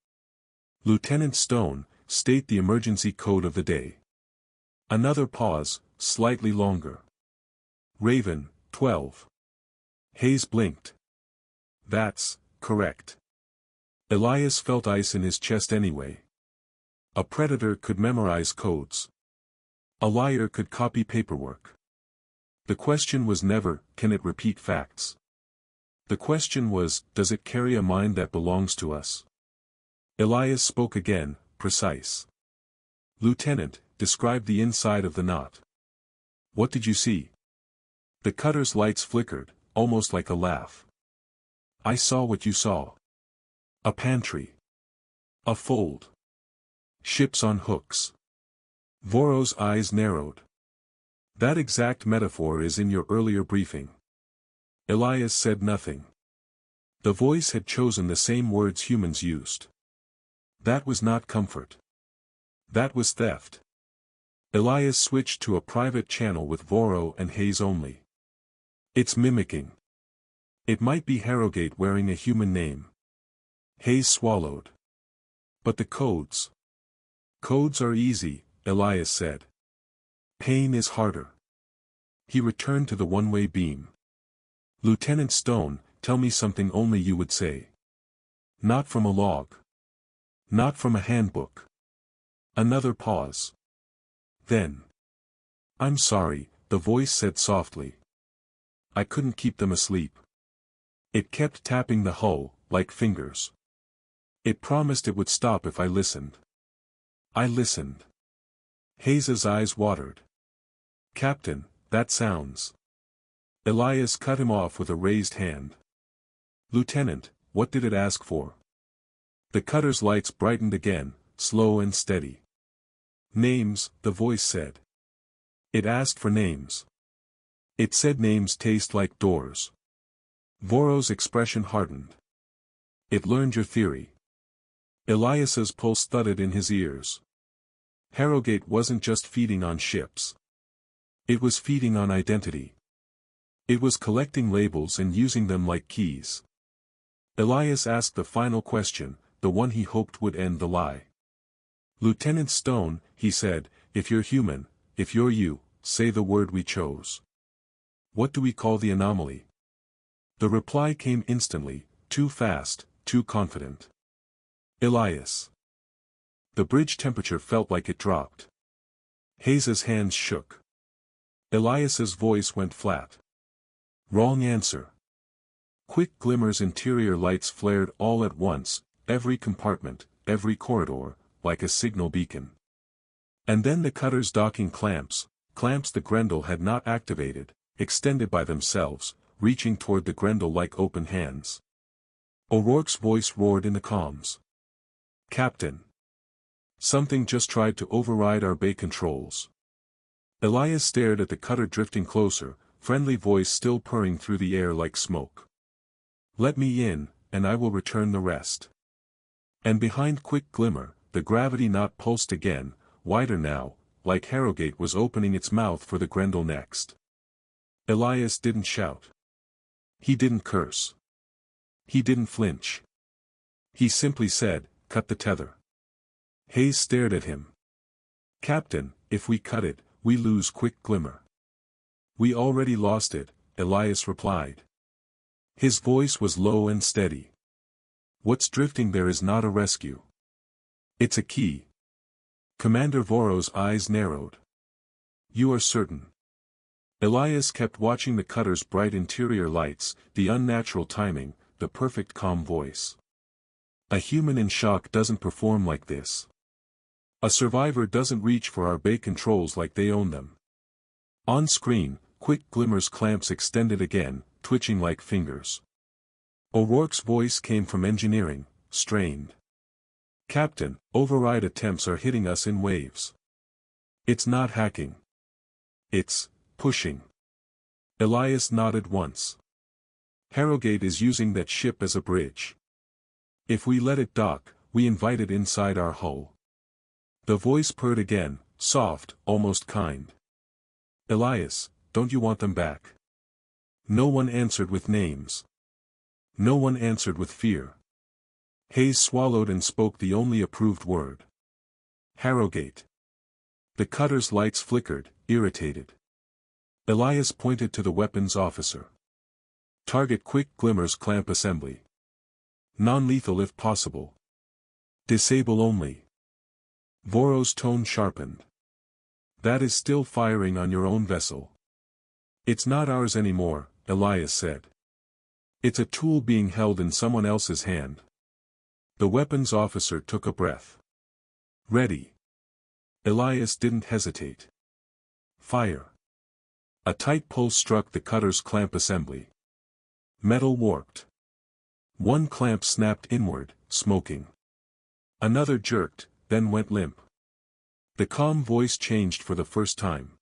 Lieutenant Stone, state the emergency code of the day. Another pause, slightly longer. Raven, 12. Hayes blinked. That's correct. Elias felt ice in his chest anyway. A predator could memorize codes. A liar could copy paperwork. The question was never, can it repeat facts? The question was, does it carry a mind that belongs to us? Elias spoke again, precise. Lieutenant, describe the inside of the knot. What did you see? The cutter's lights flickered, almost like a laugh. I saw what you saw. A pantry. A fold. Ships on hooks. Voro's eyes narrowed. That exact metaphor is in your earlier briefing. Elias said nothing. The voice had chosen the same words humans used. That was not comfort. That was theft. Elias switched to a private channel with Voro and Hayes only. It's mimicking. It might be Harrogate wearing a human name. Hayes swallowed. But the codes. Codes are easy, Elias said. Pain is harder. He returned to the one-way beam. Lieutenant Stone, tell me something only you would say. Not from a log. Not from a handbook. Another pause. Then. I'm sorry, the voice said softly. I couldn't keep them asleep. It kept tapping the hull, like fingers. It promised it would stop if I listened. I listened. Hayes's eyes watered. Captain, that sounds. Elias cut him off with a raised hand. Lieutenant, what did it ask for? The cutter's lights brightened again, slow and steady. Names, the voice said. It asked for names. It said names taste like doors. Voros' expression hardened. It learned your theory. Elias's pulse thudded in his ears. Harrogate wasn't just feeding on ships. It was feeding on identity. It was collecting labels and using them like keys. Elias asked the final question, the one he hoped would end the lie. Lieutenant Stone, he said, if you're human, if you're you, say the word we chose. What do we call the anomaly? The reply came instantly, too fast, too confident. Elias. The bridge temperature felt like it dropped. Hayes's hands shook. Elias's voice went flat. Wrong answer. Quick glimmers interior lights flared all at once, every compartment, every corridor, like a signal beacon. And then the cutter's docking clamps the Grendel had not activated, extended by themselves, reaching toward the Grendel like open hands. O'Rourke's voice roared in the comms. Captain. Something just tried to override our bay controls. Elias stared at the cutter drifting closer, friendly voice still purring through the air like smoke. Let me in, and I will return the rest. And behind quick glimmer, the gravity knot pulsed again, wider now, like Harrogate was opening its mouth for the Grendel next. Elias didn't shout. He didn't curse. He didn't flinch. He simply said, cut the tether. Hayes stared at him. Captain, if we cut it, we lose quick glimmer. We already lost it, Elias replied. His voice was low and steady. What's drifting there is not a rescue. It's a key. Commander Voros' eyes narrowed. You are certain? Elias kept watching the cutter's bright interior lights, the unnatural timing, the perfect calm voice. A human in shock doesn't perform like this. A survivor doesn't reach for our bay controls like they own them. On screen, quick glimmers clamps extended again, twitching like fingers. O'Rourke's voice came from engineering, strained. Captain, override attempts are hitting us in waves. It's not hacking. It's pushing. Elias nodded once. Harrogate is using that ship as a bridge. If we let it dock, we invite it inside our hull. The voice purred again, soft, almost kind. Elias, don't you want them back? No one answered with names. No one answered with fear. Hayes swallowed and spoke the only approved word. Harrogate. The cutter's lights flickered, irritated. Elias pointed to the weapons officer. Target quick glimmers clamp assembly. Non-lethal if possible. Disable only. Voros' tone sharpened. That is still firing on your own vessel. It's not ours anymore, Elias said. It's a tool being held in someone else's hand. The weapons officer took a breath. Ready. Elias didn't hesitate. Fire. A tight pull struck the cutter's clamp assembly. Metal warped. One clamp snapped inward, smoking. Another jerked, then went limp. The calm voice changed for the first time.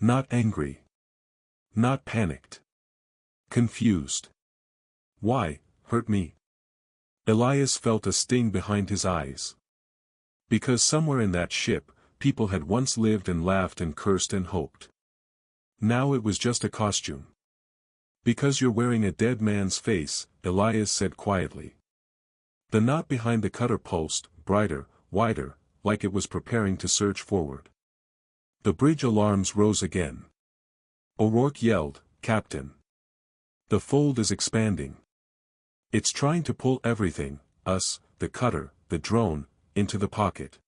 Not angry. Not panicked. Confused. Why, hurt me? Elias felt a sting behind his eyes. Because somewhere in that ship, people had once lived and laughed and cursed and hoped. Now it was just a costume. Because you're wearing a dead man's face, Elias said quietly. The knot behind the cutter pulsed, brighter, wider, like it was preparing to surge forward. The bridge alarms rose again. O'Rourke yelled, Captain. The fold is expanding. It's trying to pull everything, us, the cutter, the drone, into the pocket.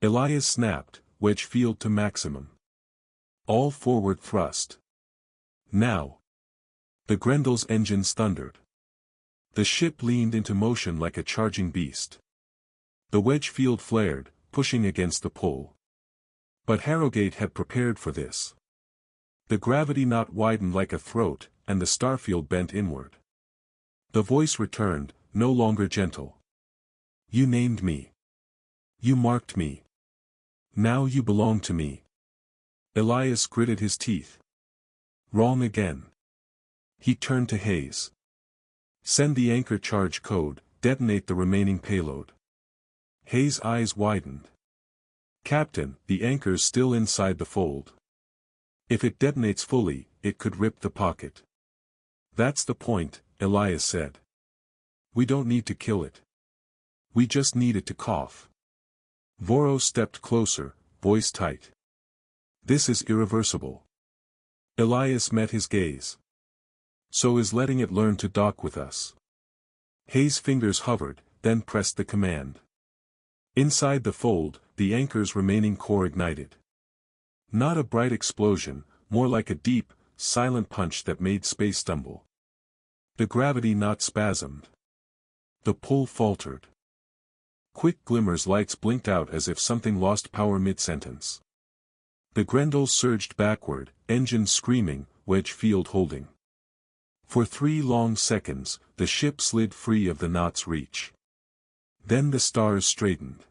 Elias snapped, wedge field to maximum. All forward thrust. Now. The Grendel's engines thundered. The ship leaned into motion like a charging beast. The wedge field flared, pushing against the pole. But Harrogate had prepared for this. The gravity knot widened like a throat, and the starfield bent inward. The voice returned, no longer gentle. You named me. You marked me. Now you belong to me. Elias gritted his teeth. Wrong again. He turned to Hayes. Send the anchor charge code, detonate the remaining payload. Hayes' eyes widened. Captain, the anchor's still inside the fold. If it detonates fully, it could rip the pocket. That's the point, Elias said. We don't need to kill it. We just need it to cough. Voro stepped closer, voice tight. This is irreversible. Elias met his gaze. So is letting it learn to dock with us. Hayes' fingers hovered, then pressed the command. Inside the fold, the anchor's remaining core ignited. Not a bright explosion, more like a deep, silent punch that made space stumble. The gravity knot spasmed. The pull faltered. Quick glimmers lights blinked out as if something lost power mid-sentence. The Grendel surged backward, engines screaming, wedge field holding. For 3 long seconds, the ship slid free of the knot's reach. Then the stars straightened.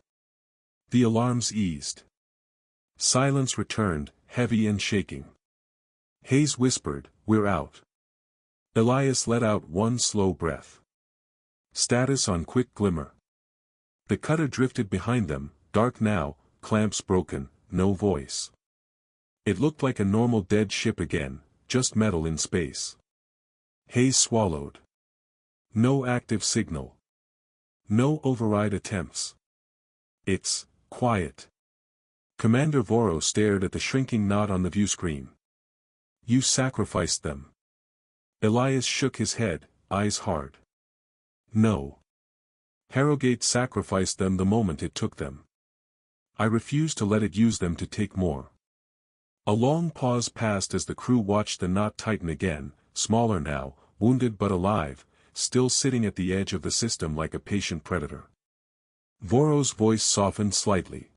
The alarms eased. Silence returned, heavy and shaking. Hayes whispered, "We're out." Elias let out one slow breath. Status on quick glimmer. The cutter drifted behind them, dark now, clamps broken, no voice. It looked like a normal dead ship again, just metal in space. Hayes swallowed. No active signal. No override attempts. It's quiet. Commander Voro stared at the shrinking knot on the viewscreen. You sacrificed them. Elias shook his head, eyes hard. No. Harrogate sacrificed them the moment it took them. I refuse to let it use them to take more. A long pause passed as the crew watched the knot tighten again, smaller now, wounded but alive, still sitting at the edge of the system like a patient predator. Voro's voice softened slightly.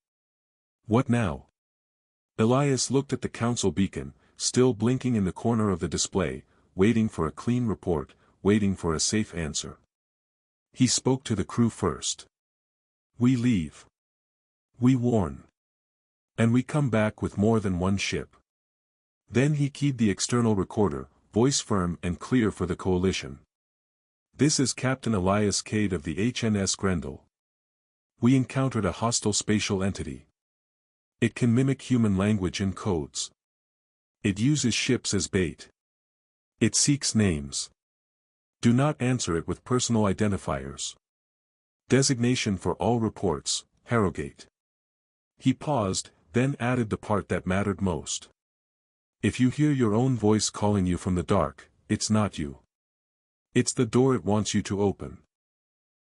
What now? Elias looked at the council beacon, still blinking in the corner of the display, waiting for a clean report, waiting for a safe answer. He spoke to the crew first. We leave. We warn. And we come back with more than one ship. Then he keyed the external recorder, voice firm and clear for the coalition. This is Captain Elias Cade of the HNS Grendel. We encountered a hostile spatial entity. It can mimic human language and codes. It uses ships as bait. It seeks names. Do not answer it with personal identifiers. Designation for all reports, Harrogate. He paused, then added the part that mattered most. If you hear your own voice calling you from the dark, it's not you. It's the door it wants you to open.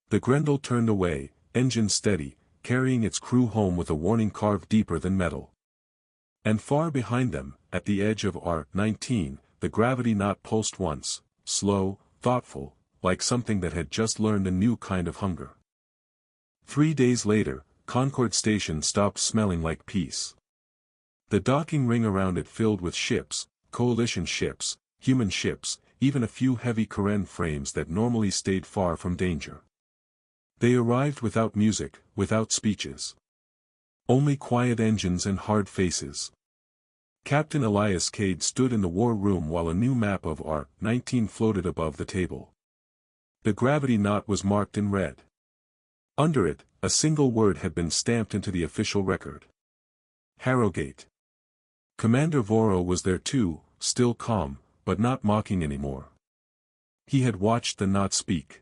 The Grendel turned away, engine steady, carrying its crew home with a warning carved deeper than metal. And far behind them, at the edge of R-19, the gravity knot pulsed once, slow, thoughtful, like something that had just learned a new kind of hunger. 3 days later, Concord Station stopped smelling like peace. The docking ring around it filled with ships, coalition ships, human ships, even a few heavy Karen frames that normally stayed far from danger. They arrived without music, without speeches. Only quiet engines and hard faces. Captain Elias Cade stood in the war room while a new map of R-19 floated above the table. The gravity knot was marked in red. Under it, a single word had been stamped into the official record. Harrogate. Commander Voro was there too, still calm, but not mocking anymore. He had watched the knot speak.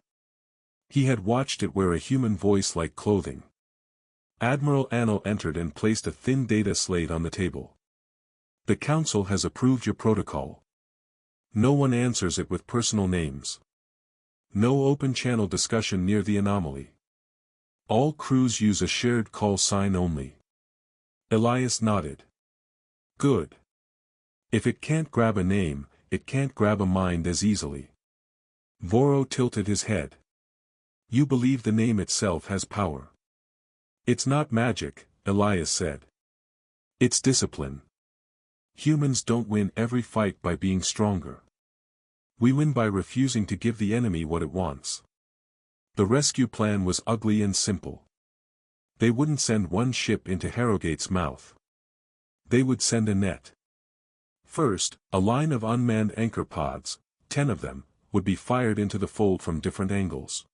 He had watched it wear a human voice like clothing. Admiral Anno entered and placed a thin data slate on the table. The Council has approved your protocol. No one answers it with personal names. No open channel discussion near the anomaly. All crews use a shared call sign only. Elias nodded. Good. If it can't grab a name, it can't grab a mind as easily. Voro tilted his head. You believe the name itself has power. It's not magic, Elias said. It's discipline. Humans don't win every fight by being stronger. We win by refusing to give the enemy what it wants. The rescue plan was ugly and simple. They wouldn't send one ship into Harrogate's mouth. They would send a net. First, a line of unmanned anchor pods, 10 of them, would be fired into the fold from different angles.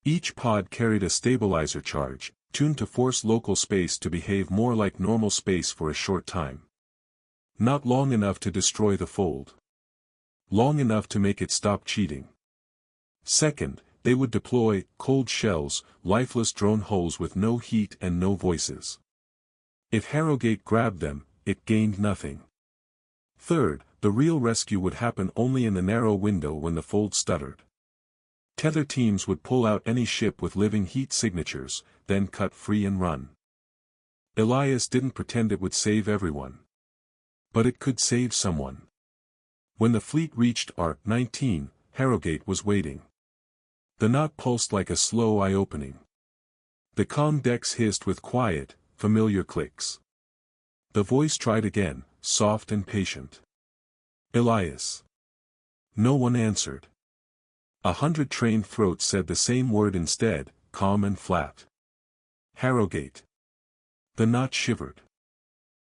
Each pod carried a stabilizer charge, tuned to force local space to behave more like normal space for a short time. Not long enough to destroy the fold. Long enough to make it stop cheating. Second, they would deploy cold shells, lifeless drone hulls with no heat and no voices. If Harrogate grabbed them, it gained nothing. Third, the real rescue would happen only in the narrow window when the fold stuttered. Tether teams would pull out any ship with living heat signatures, then cut free and run. Elias didn't pretend it would save everyone. But it could save someone. When the fleet reached R-19, Harrogate was waiting. The knot pulsed like a slow eye-opening. The comm decks hissed with quiet, familiar clicks. The voice tried again, soft and patient. Elias. No one answered. 100 trained throats said the same word instead, calm and flat. Harrogate. The knot shivered.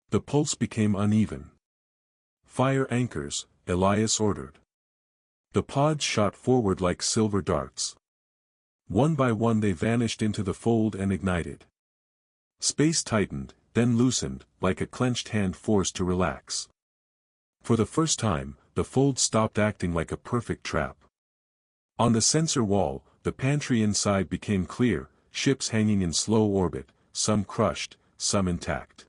The pulse became uneven. Fire anchors, Elias ordered. The pods shot forward like silver darts. One by one they vanished into the fold and ignited. Space tightened, then loosened, like a clenched hand forced to relax. For the first time, the fold stopped acting like a perfect trap. On the sensor wall, the pantry inside became clear, ships hanging in slow orbit, some crushed, some intact.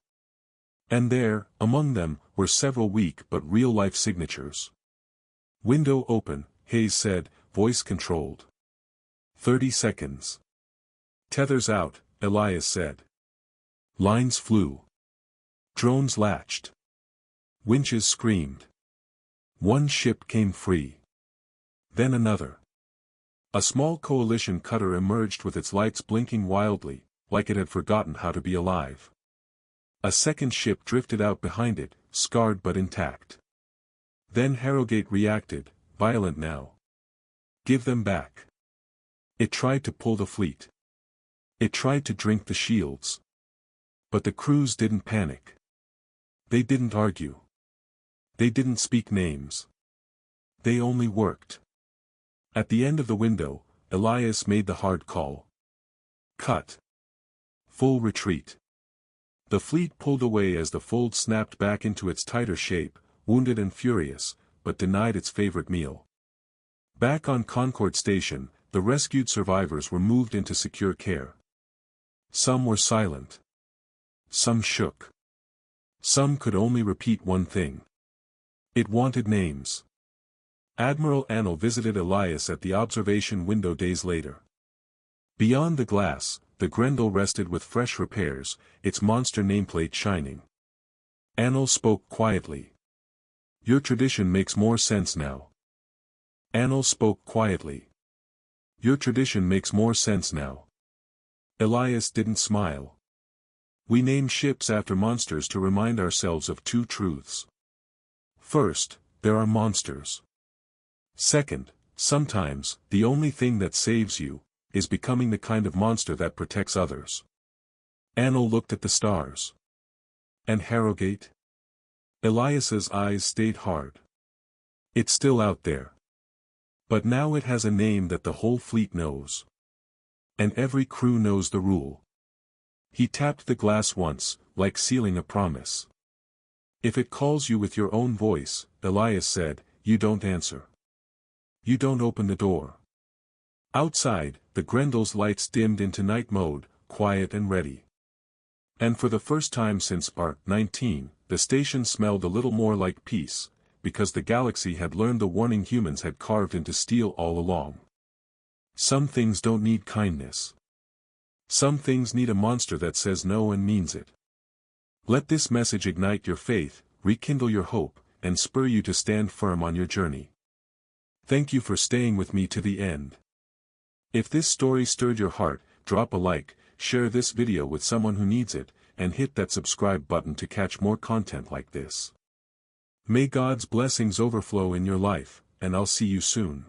And there, among them, were several weak but real-life signatures. Window open, Hayes said, voice controlled. 30 seconds. Tethers out, Elias said. Lines flew. Drones latched. Winches screamed. One ship came free. Then another. A small coalition cutter emerged with its lights blinking wildly, like it had forgotten how to be alive. A second ship drifted out behind it, scarred but intact. Then Harrogate reacted, violent now. Give them back. It tried to pull the fleet. It tried to drink the shields. But the crews didn't panic. They didn't argue. They didn't speak names. They only worked. At the end of the window, Elias made the hard call. Cut. Full retreat. The fleet pulled away as the fold snapped back into its tighter shape, wounded and furious, but denied its favorite meal. Back on Concord Station, the rescued survivors were moved into secure care. Some were silent. Some shook. Some could only repeat one thing. It wanted names. Admiral Anil visited Elias at the observation window days later. Beyond the glass, the Grendel rested with fresh repairs, its monster nameplate shining. Anil spoke quietly. Your tradition makes more sense now. Anil spoke quietly. Your tradition makes more sense now. Elias didn't smile. We name ships after monsters to remind ourselves of two truths. First, there are monsters. Second, sometimes, the only thing that saves you, is becoming the kind of monster that protects others. Anil looked at the stars. And Harrogate? Elias's eyes stayed hard. It's still out there. But now it has a name that the whole fleet knows. And every crew knows the rule. He tapped the glass once, like sealing a promise. If it calls you with your own voice, Elias said, you don't answer. You don't open the door. Outside, the Grendel's lights dimmed into night mode, quiet and ready. And for the first time since R-19, the station smelled a little more like peace, because the galaxy had learned the warning humans had carved into steel all along. Some things don't need kindness. Some things need a monster that says no and means it. Let this message ignite your faith, rekindle your hope, and spur you to stand firm on your journey. Thank you for staying with me to the end. If this story stirred your heart, drop a like, share this video with someone who needs it, and hit that subscribe button to catch more content like this. May God's blessings overflow in your life, and I'll see you soon.